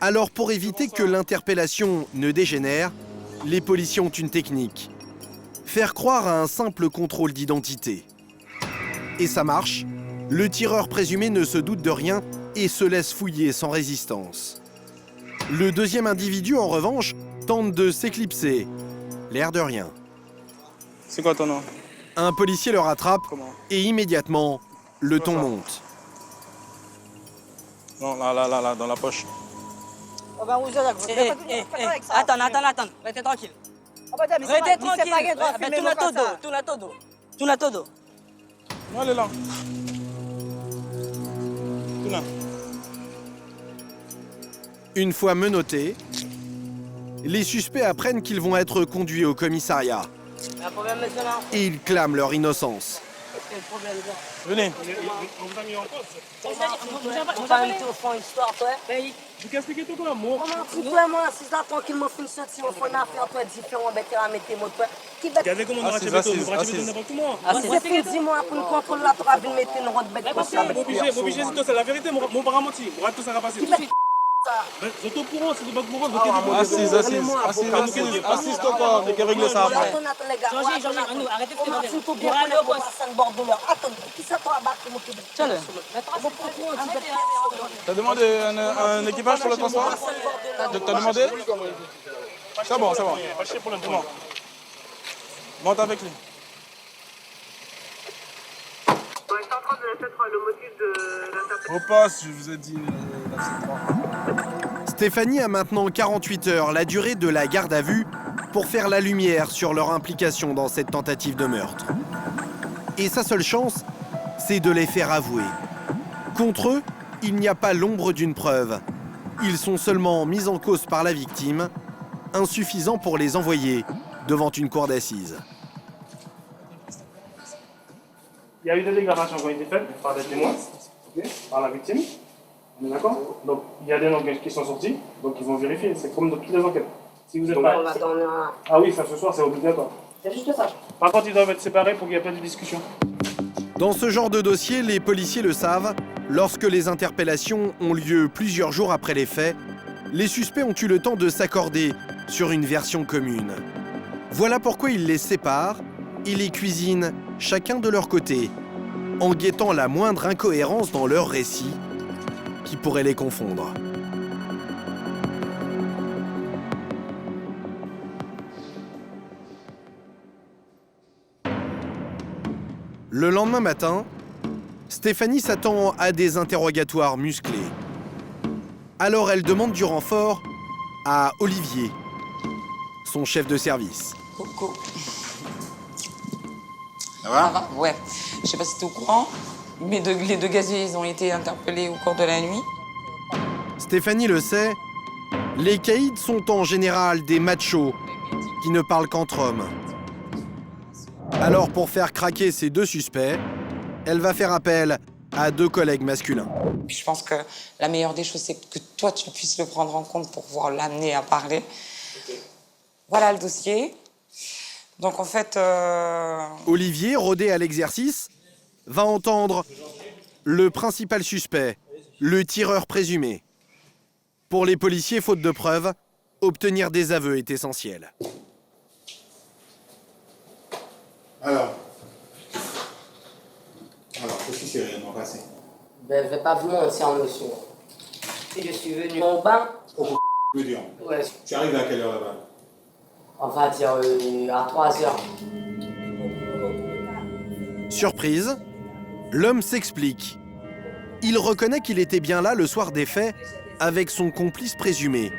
Alors pour éviter que l'interpellation ne dégénère, les policiers ont une technique. Faire croire à un simple contrôle d'identité. Et ça marche. Le tireur présumé ne se doute de rien et se laisse fouiller sans résistance. Le 2e individu, en revanche, tente de s'éclipser. L'air de rien. C'est quoi ton nom? Un policier le rattrape et immédiatement, le ton monte. Non, là, dans la poche. Attends. Restez tranquille. Restez tranquille. Tourne todo. Non, elle est là. Tourne. Une fois menottés, les suspects apprennent qu'ils vont être conduits au commissariat. Et ils clament leur innocence. Venez. On vous a mis en cause. On t'a invité au fond histoire, toi. Tu peux expliquer tout comment, moi? Moi, si ça tranquille, moi, une sortie, on fait une affaire, toi, différent, ben, tu vas mettre mon toi. Qui bête? Regardez comment on a racheté n'importe comment. C'est fait 10 mois pour nous contrôler la toi, vous mettez une route bête comme ça. Obligé, c'est la vérité, mon parent menti. Moi, tout ça va passer. Vous êtes au courant, c'est pas au courant, vous Assise-toi pas, on peut régler ça après. Jean-Gilles, arrêtez de faire des Tiens-le. T'as demandé un équipage pour le transport? T'as demandé? C'est bon. Monte avec lui. On est en train de mettre le motif de l'interpellation. Au poste, je vous ai dit. Stéphanie a maintenant 48 heures, la durée de la garde à vue, pour faire la lumière sur leur implication dans cette tentative de meurtre. Et sa seule chance, c'est de les faire avouer. Contre eux, il n'y a pas l'ombre d'une preuve. Ils sont seulement mis en cause par la victime, insuffisant pour les envoyer devant une cour d'assises. Il y a eu des déclarations qui ont été faites par des témoins, par la victime. On est d'accord? Donc, il y a des noms qui sont sortis, donc ils vont vérifier. C'est comme dans toutes les enquêtes. Si vous êtes pas... Ah oui, ça ce soir, c'est obligatoire. C'est juste ça. Par contre, ils doivent être séparés pour qu'il n'y ait pas de discussion. Dans ce genre de dossier, les policiers le savent, lorsque les interpellations ont lieu plusieurs jours après les faits, les suspects ont eu le temps de s'accorder sur une version commune. Voilà pourquoi ils les séparent et les cuisinent chacun de leur côté, en guettant la moindre incohérence dans leur récit qui pourrait les confondre. Le lendemain matin, Stéphanie s'attend à des interrogatoires musclés. Alors elle demande du renfort à Olivier, son chef de service. Coucou. Ça va? Ouais. Je sais pas si t'es au courant, mais les deux gaziers, ils ont été interpellés au cours de la nuit. Stéphanie le sait, les caïds sont en général des machos qui ne parlent qu'entre hommes. Alors pour faire craquer ces deux suspects, elle va faire appel à deux collègues masculins. Puis je pense que la meilleure des choses, c'est que toi, tu puisses le prendre en compte pour pouvoir l'amener à parler. Okay. Voilà le dossier. Donc en fait... Olivier, rodé à l'exercice, va entendre le principal suspect, le tireur présumé. Pour les policiers, faute de preuves, obtenir des aveux est essentiel. Alors, qu'est-ce qui s'est réellement passé? Ben, je vais pas vous mentir, monsieur. Je suis venu en bain. Je veux dire. Ouais. Tu arrives à quelle heure là-bas? On va dire à 3 heures. Surprise, l'homme s'explique. Il reconnaît qu'il était bien là le soir des faits avec son complice présumé.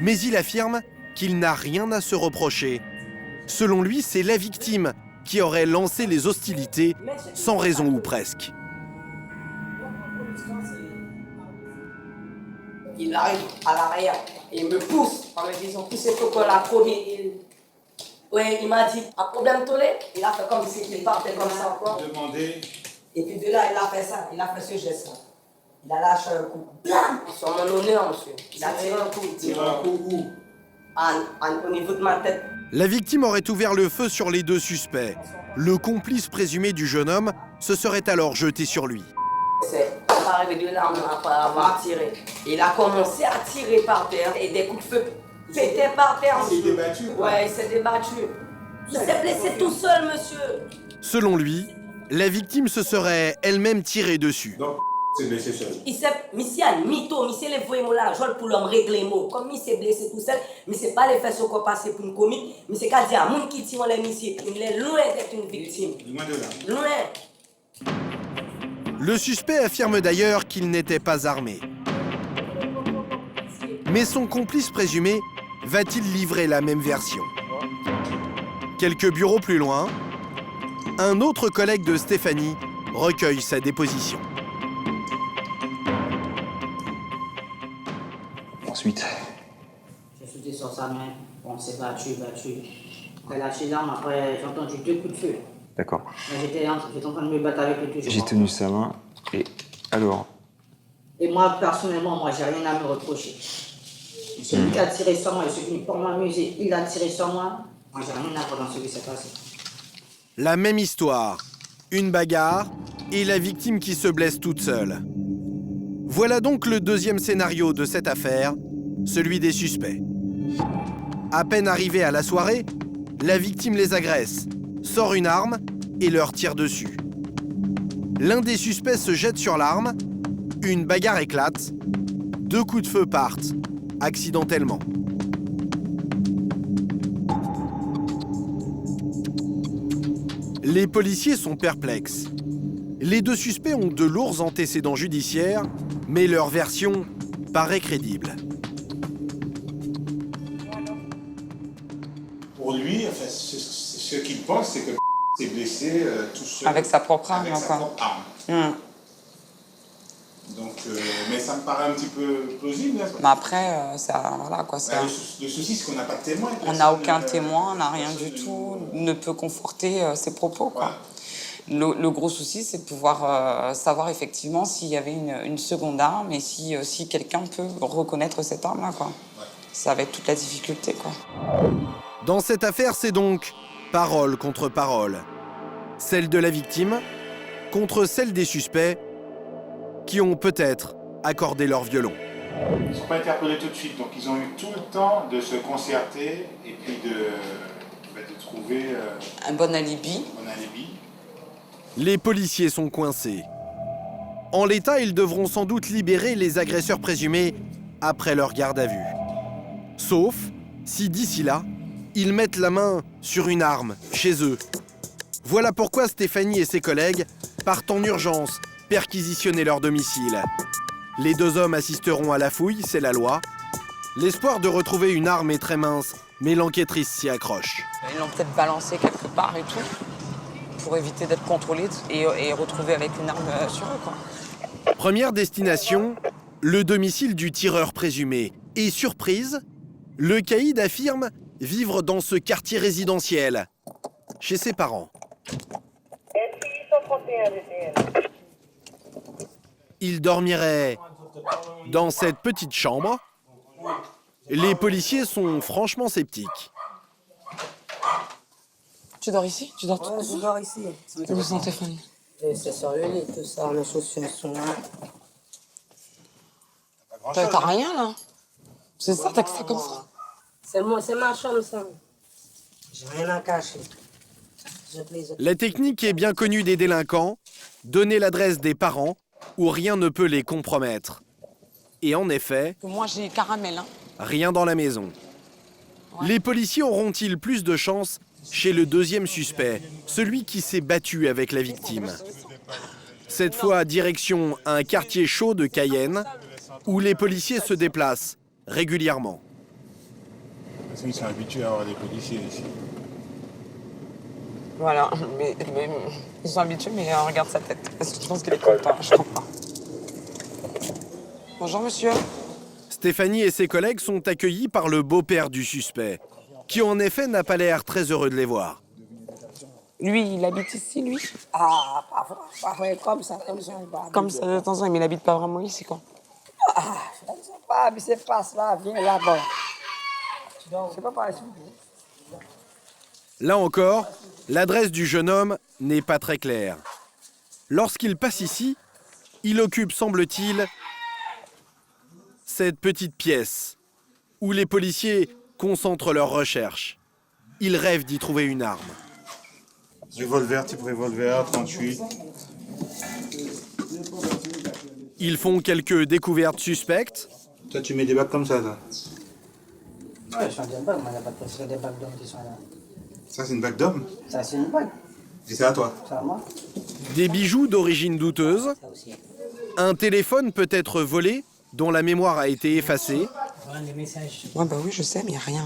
Mais il affirme qu'il n'a rien à se reprocher. Selon lui, c'est la victime qui aurait lancé les hostilités sans raison ou presque. Il arrive à l'arrière et il me pousse en me disant tout c'est pourquoi la première. Ouais, il m'a dit un problème tollé. Il a fait comme si il partait comme ça encore. Demandez. Et puis de là, il a fait ça, il a fait ce geste-là. Il a lâché un coup. Blam! Sur mon honneur, monsieur. Il a tiré un coup. Tiré un coup où? Au niveau de ma tête. La victime aurait ouvert le feu sur les deux suspects. Le complice présumé du jeune homme se serait alors jeté sur lui. C'est arrivé de l'arme après avoir tiré. Il a commencé à tirer par terre et des coups de feu pétaient par terre. Il s'est débattu? Ouais, il s'est débattu. Il s'est blessé tout seul, monsieur. Selon lui, la victime se serait elle-même tirée dessus. Donc, C'est blessé seul. Monsieur a mytho, monsieur les voyez mon l'argent pour l'homme régler mot. Comme monsieur blessé tout seul, mais c'est pas les faits qu'on passe pour une commune, mais c'est qu'à dire à moun qui tire les monsieur, il est loin d'être une victime. Loin de là. Loin. Le suspect affirme d'ailleurs qu'il n'était pas armé. Mais son complice présumé va-t-il livrer la même version? Quelques bureaux plus loin, un autre collègue de Stéphanie recueille sa déposition. Ensuite, j'ai sauté sur sa main, on s'est battu. Après lâché l'arme, après j'ai entendu 2 coups de feu. d'accord. J'étais en train de me battre avec le toujours. J'ai tenu sa main et alors? Et moi, personnellement, j'ai rien à me reprocher. C'est lui qui a tiré sur moi, je suis venu pour m'amuser, il a tiré sur moi. Moi, j'ai rien à voir dans ce qui s'est passé. La même histoire, une bagarre et la victime qui se blesse toute seule. Voilà donc le deuxième scénario de cette affaire, celui des suspects. À peine arrivés à la soirée, la victime les agresse, sort une arme et leur tire dessus. L'un des suspects se jette sur l'arme, une bagarre éclate, 2 coups de feu partent, accidentellement. Les policiers sont perplexes. Les 2 suspects ont de lourds antécédents judiciaires, mais leur version paraît crédible. Pour lui, enfin, ce qu'il pense, c'est que s'est blessé tout seul. Avec sa propre arme, avec sa propre arme. Donc, mais ça me paraît un petit peu plausible. Hein, mais après, ça, voilà quoi. Ça... Le souci, c'est qu'on n'a pas de témoin. On n'a aucun témoin, on n'a rien du tout, ne peut conforter ses propos. Quoi. Ouais. Le gros souci, c'est de pouvoir savoir effectivement s'il y avait une seconde arme et si quelqu'un peut reconnaître cette arme-là. Quoi. Ouais. Ça va être toute la difficulté. Quoi. Dans cette affaire, c'est donc parole contre parole. Celle de la victime contre celle des suspects qui ont peut-être accordé leur violon. Ils ne sont pas interpellés tout de suite, donc ils ont eu tout le temps de se concerter et puis de trouver un bon alibi. Les policiers sont coincés. En l'état, ils devront sans doute libérer les agresseurs présumés après leur garde à vue. Sauf si d'ici là, ils mettent la main sur une arme chez eux. Voilà pourquoi Stéphanie et ses collègues partent en urgence perquisitionner leur domicile. Les 2 hommes assisteront à la fouille, c'est la loi. L'espoir de retrouver une arme est très mince, mais l'enquêtrice s'y accroche. Ils l'ont peut-être balancé quelque part et tout, pour éviter d'être contrôlés et retrouver avec une arme sur eux. Quoi. Première destination, le domicile du tireur présumé. Et surprise, le caïd affirme vivre dans ce quartier résidentiel, chez ses parents. Il dormirait dans cette petite chambre. Les policiers sont franchement sceptiques. Tu dors ici? Tu dors tout ici? Je dors ici. Où sont tes familles? C'est sur le lit, tout ça, mes chaussures sont là. T'as rien là? C'est ça, t'as que ça comme ça? C'est ma chambre, ça. J'ai rien à cacher. La technique est bien connue des délinquants, donner l'adresse des parents où rien ne peut les compromettre. Et en effet, moi j'ai caramel. Hein. Rien dans la maison. Ouais. Les policiers auront-ils plus de chance chez le deuxième suspect, celui qui s'est battu avec la victime? Cette fois, direction un quartier chaud de Cayenne, où les policiers se déplacent régulièrement. Parce qu'ils sont habitués à avoir des policiers ici. Voilà, mais ils sont habitués, mais regarde sa tête. Parce que je pense qu'il est content, je comprends. Bonjour monsieur. Stéphanie et ses collègues sont accueillis par le beau-père du suspect, qui en effet n'a pas l'air très heureux de les voir. Lui, il habite ici, lui? Ah, pas vrai, comme ça. Comme ça, de temps en temps, mais il habite pas vraiment ici, quoi. Ah, je ne sais pas, mais c'est pas là, viens là-bas. Je sais pas par ici. Là encore, l'adresse du jeune homme n'est pas très claire. Lorsqu'il passe ici, il occupe, semble-t-il, cette petite pièce où les policiers concentrent leurs recherches. Ils rêvent d'y trouver une arme. Revolver, type revolver, 38. Ils font quelques découvertes suspectes. Toi, tu mets des bacs comme ça, toi. Ouais, je fais des bagues, mais il n'y a pas de presse, des bagues d'hommes qui sont là. Ça, c'est une bague d'homme. Ça, c'est une bague. Et c'est à toi. C'est à moi. Des bijoux d'origine douteuse. Un téléphone peut être volé, dont la mémoire a été effacée. Des messages. Ouais, bah oui, je sais, mais il n'y a rien.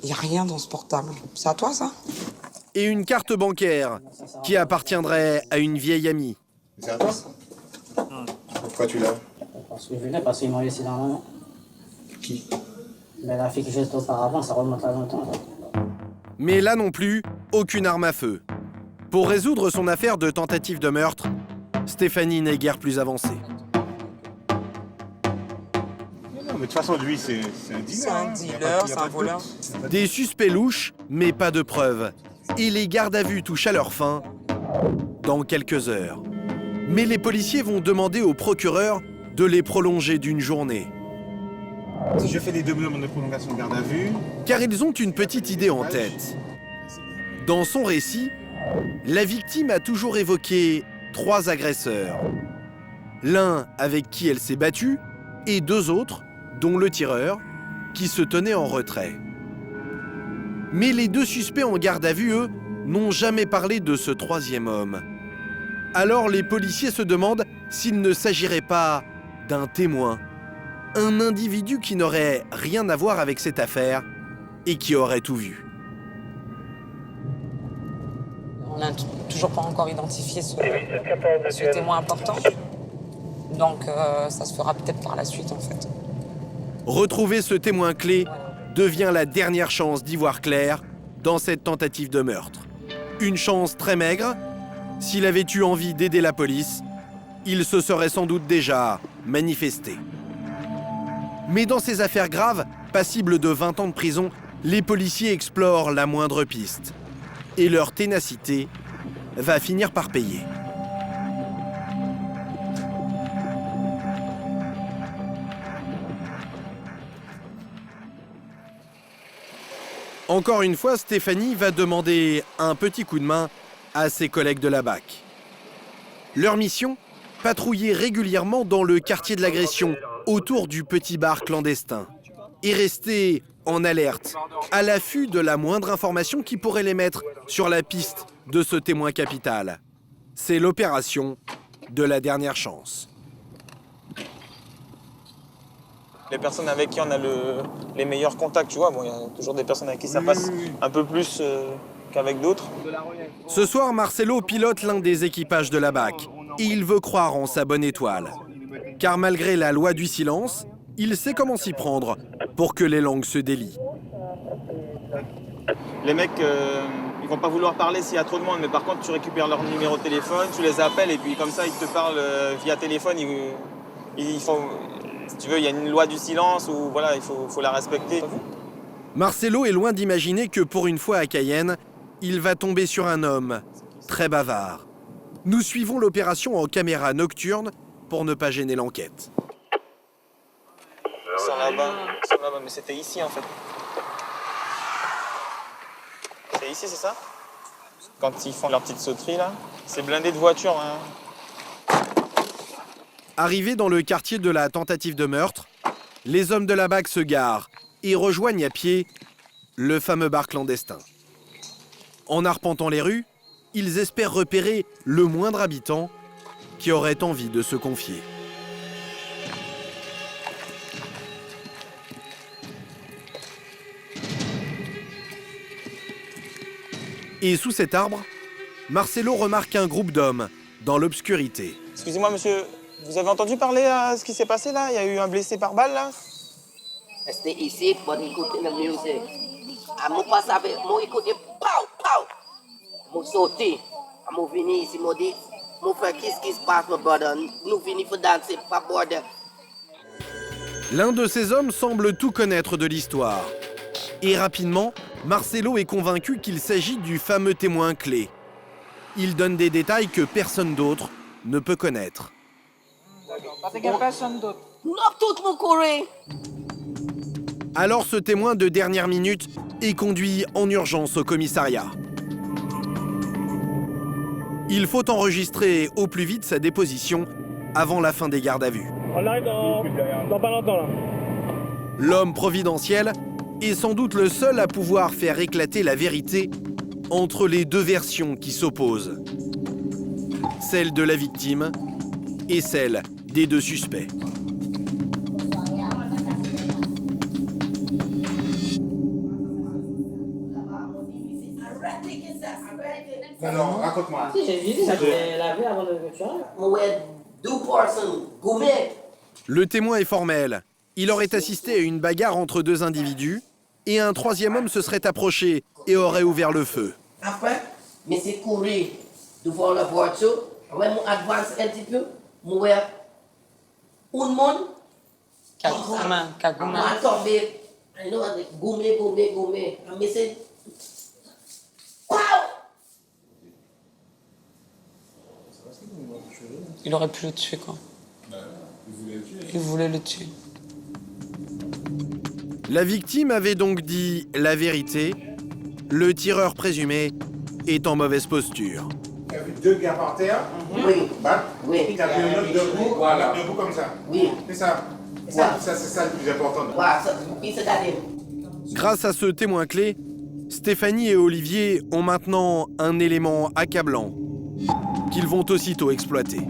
Il n'y a rien dans ce portable. C'est à toi, ça? Et une carte bancaire qui appartiendrait à une vieille amie. C'est à toi? Pourquoi tu l'as? Parce que je venais, parce qu'ils m'ont laissé dans la main. Qui? Mais la fille que j'étais auparavant, ça remonte à longtemps. Mais là non plus, aucune arme à feu. Pour résoudre son affaire de tentative de meurtre, Stéphanie n'est guère plus avancée. Non, mais de toute façon, lui, c'est un dealer. C'est un dealer, c'est un voleur. Des suspects louches, mais pas de preuves. Et les gardes à vue touchent à leur fin dans quelques heures. Mais les policiers vont demander au procureur de les prolonger d'une journée. Je fais des demandes de prolongation de garde à vue. Car ils ont une petite idée en tête. Dans son récit, la victime a toujours évoqué 3 agresseurs. L'un avec qui elle s'est battue et 2 autres, dont le tireur, qui se tenait en retrait. Mais les 2 suspects en garde à vue, eux, n'ont jamais parlé de ce 3e homme. Alors les policiers se demandent s'il ne s'agirait pas d'un témoin, un individu qui n'aurait rien à voir avec cette affaire et qui aurait tout vu. On n'a toujours pas encore identifié ce témoin important. Donc ça se fera peut-être par la suite en fait. Retrouver ce témoin clé devient la dernière chance d'y voir clair dans cette tentative de meurtre. Une chance très maigre. S'il avait eu envie d'aider la police, il se serait sans doute déjà manifesté. Mais dans ces affaires graves, passibles de 20 ans de prison, les policiers explorent la moindre piste. Et leur ténacité va finir par payer. Encore une fois, Stéphanie va demander un petit coup de main à ses collègues de la BAC. Leur mission ? Patrouiller régulièrement dans le quartier de l'agression, autour du petit bar clandestin. Et rester en alerte, à l'affût de la moindre information qui pourrait les mettre sur la piste de ce témoin capital. C'est l'opération de la dernière chance. Les personnes avec qui on a les meilleurs contacts, tu vois, bon, il y a toujours des personnes avec qui ça passe un peu plus qu'avec d'autres. Ce soir, Marcelo pilote l'un des équipages de la BAC et il veut croire en sa bonne étoile. Car malgré la loi du silence, il sait comment s'y prendre pour que les langues se délient. Les mecs, ils vont pas vouloir parler s'il y a trop de monde, mais par contre, tu récupères leur numéro de téléphone, tu les appelles et puis comme ça, ils te parlent via téléphone. Ils font, si tu veux, il y a une loi du silence où voilà, il faut la respecter. Marcelo est loin d'imaginer que pour une fois à Cayenne, il va tomber sur un homme très bavard. Nous suivons l'opération en caméra nocturne pour ne pas gêner l'enquête. Ils sont là-bas, mais c'était ici en fait. C'est ici, c'est ça? Quand ils font leur petite sauterie là, c'est blindé de voitures. Hein. Arrivés dans le quartier de la tentative de meurtre, les hommes de la BAC se garent et rejoignent à pied le fameux bar clandestin. En arpentant les rues, ils espèrent repérer le moindre habitant qui aurait envie de se confier. Et sous cet arbre, Marcelo remarque un groupe d'hommes dans l'obscurité. Excusez-moi monsieur, vous avez entendu parler à ce qui s'est passé là? Il y a eu un blessé par balle là? C'était ici pour écouter la musique. Moi passe avec moi écouter pow pow. Moi sauter. Moi venir ici moi dit moi faire qu'est-ce qui se passe mon brother. Nous venir pour danser pas border. L'un de ces hommes semble tout connaître de l'histoire. Et rapidement, Marcelo est convaincu qu'il s'agit du fameux témoin clé. Il donne des détails que personne d'autre ne peut connaître. Parce qu'il n'y a personne d'autre. Non, tout mon courir. Alors ce témoin de dernière minute est conduit en urgence au commissariat. Il faut enregistrer au plus vite sa déposition avant la fin des gardes à vue. On arrive dans pas longtemps là. L'homme providentiel est sans doute le seul à pouvoir faire éclater la vérité entre les deux versions qui s'opposent. Celle de la victime et celle des deux suspects. Alors, raconte-moi. Si, j'ai dit ça, je l'ai lavé avant de me tuer. Le témoin est formel. Il aurait assisté à une bagarre entre deux individus et un troisième homme se serait approché et aurait ouvert le feu. Après, mais c'est courir devant la voiture. Ouais, mon advance un petit peu. Moi, un monde. Kagouma. Moi, tombé. Goumé. Mais c'est. Il aurait pu le tuer, quoi. Il voulait le tuer. La victime avait donc dit la vérité. Le tireur présumé est en mauvaise posture. Tu as vu deux gars par terre. Oui. Oui. Tu as vu un autre debout. Voilà, debout comme ça. Oui. C'est ça. C'est ça le plus important. Grâce à ce témoin clé, Stéphanie et Olivier ont maintenant un élément accablant qu'ils vont aussitôt exploiter.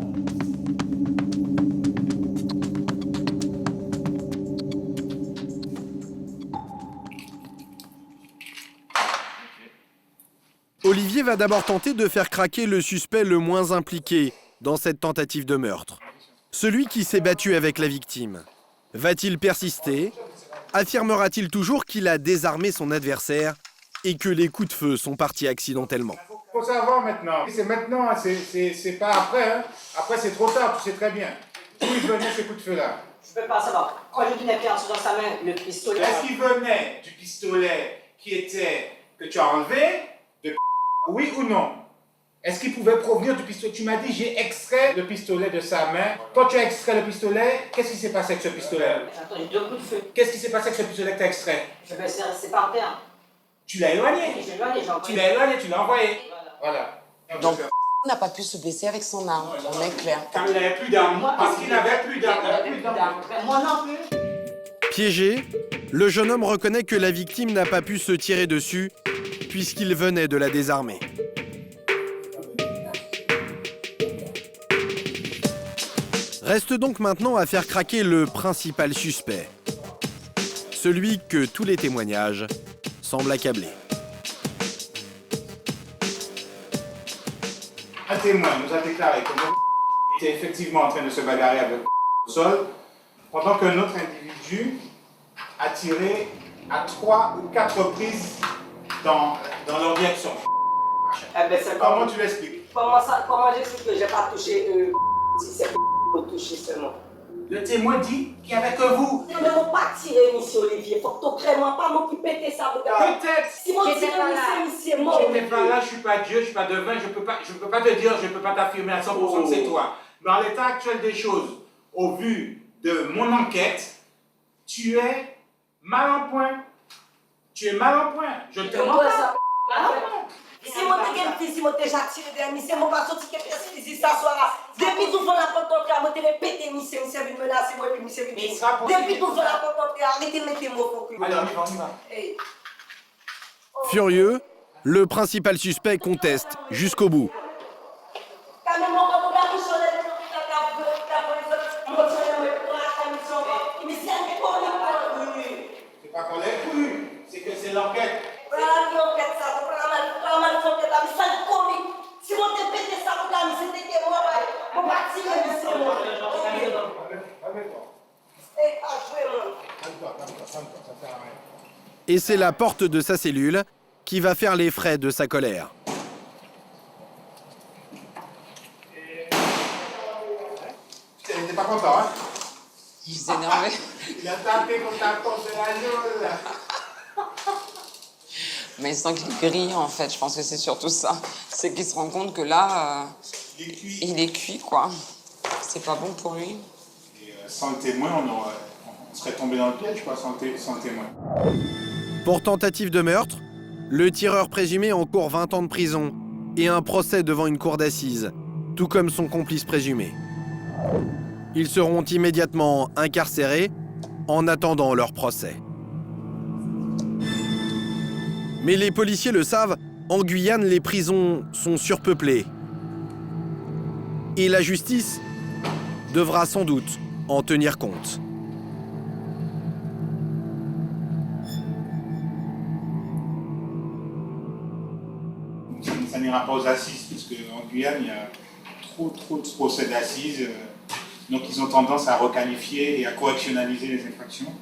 Olivier va d'abord tenter de faire craquer le suspect le moins impliqué dans cette tentative de meurtre. Celui qui s'est battu avec la victime. Va-t-il persister? Affirmera-t-il toujours qu'il a désarmé son adversaire et que les coups de feu sont partis accidentellement? Il faut savoir maintenant. C'est maintenant, c'est pas après. Hein. Après, c'est trop tard, tu sais très bien. D'où il venait ces coups de feu-là? Je peux pas savoir. Quand j'ai dit qu'il a dans sa main le pistolet. Est-ce qu'il venait du pistolet que tu as enlevé? Oui ou non? Est-ce qu'il pouvait provenir du pistolet? Tu m'as dit, j'ai extrait le pistolet de sa main. Quand tu as extrait le pistolet, qu'est-ce qui s'est passé avec ce pistolet? Attends, j'ai deux coups de feu. Qu'est-ce qui s'est passé avec ce pistolet que tu as extrait? C'est par terre. Tu l'as éloigné. J'ai éloigné, j'ai envoyé. Tu l'as éloigné, tu l'as envoyé. Voilà. Donc, il n'a pas pu se blesser avec son arme, on est clair. Car il n'avait plus d'armes. Parce qu'il n'avait plus d'armes. Moi non plus. Piégé, le jeune homme reconnaît que la victime n'a pas pu se tirer dessus puisqu'il venait de la désarmer. Reste donc maintenant à faire craquer le principal suspect. Celui que tous les témoignages semblent accabler. Un témoin nous a déclaré que il était effectivement en train de se bagarrer avec le sol, pendant qu'un autre individu a tiré à 3 ou 4 reprises dans leur direction. Comment tu l'expliques? Comment j'explique que j'ai pas touché si c'est pour toucher seulement? Le témoin dit qu'il n'y avait que vous. Ne m'ont pas tiré, monsieur Olivier. Faut que tu vraiment pas m'occuper de ça. Peut-être. Si mon tiré, monsieur, mort. Je n'étais pas là, je ne suis pas Dieu, je ne suis pas devin, je ne peux pas te dire, je ne peux pas t'affirmer à 100% que c'est toi. Mais en l'état actuel des choses, au vu de mon enquête, tu es mal en point. Tu es mal en point. Je te demande ça. Si mon déjà tiré de monsieur, mon pas sorti que personne ça soir. Depuis tout la porte d'entrée, moi te répéter monsieur vient menacer moi puis monsieur vient. Depuis tout la porte d'entrée, arrêtez de mettre mes mots pour que. Allez, on y va. Furieux, le principal suspect conteste jusqu'au bout. C'est pas qu'on l'ait cru, c'est que c'est l'enquête. Si on te pète ça, c'était que moi, on va tirer Et c'est la porte de sa cellule qui va faire les frais de sa colère. Tu n'étais pas content, hein? Il s'est énervé. Il a tapé contre la porte de la gueule, là. Mais il sent qu'il grille, en fait. Je pense que c'est surtout ça. C'est qu'il se rend compte que là, il est cuit, quoi. C'est pas bon pour lui. Et sans le témoin, on serait tombé dans le piège, quoi, sans le témoin. Pour tentative de meurtre, le tireur présumé encourt 20 ans de prison et un procès devant une cour d'assises, tout comme son complice présumé. Ils seront immédiatement incarcérés en attendant leur procès. Mais les policiers le savent, en Guyane, les prisons sont surpeuplées. Et la justice devra sans doute en tenir compte. Ça n'ira pas aux assises, parce qu'en Guyane, il y a trop de procès d'assises. Donc ils ont tendance à requalifier et à correctionnaliser les infractions.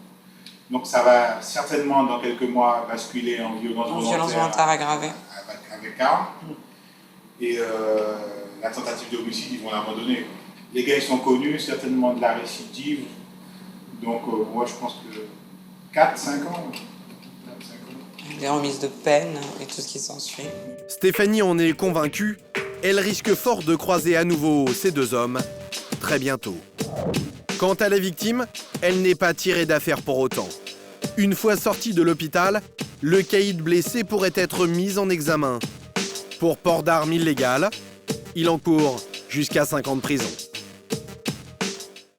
Donc ça va certainement, dans quelques mois, basculer en violence volontaire aggravée. Avec arme. Et la tentative d'homicide, ils vont l'abandonner. Les gars, ils sont connus, certainement de la récidive. Donc moi, je pense que 4-5 ans. Des remises de peine et tout ce qui s'ensuit. Stéphanie en est convaincue, elle risque fort de croiser à nouveau ces deux hommes très bientôt. Quant à la victime, elle n'est pas tirée d'affaire pour autant. Une fois sorti de l'hôpital, le caïd blessé pourrait être mis en examen. Pour port d'armes illégales, il encourt jusqu'à 5 ans de prison.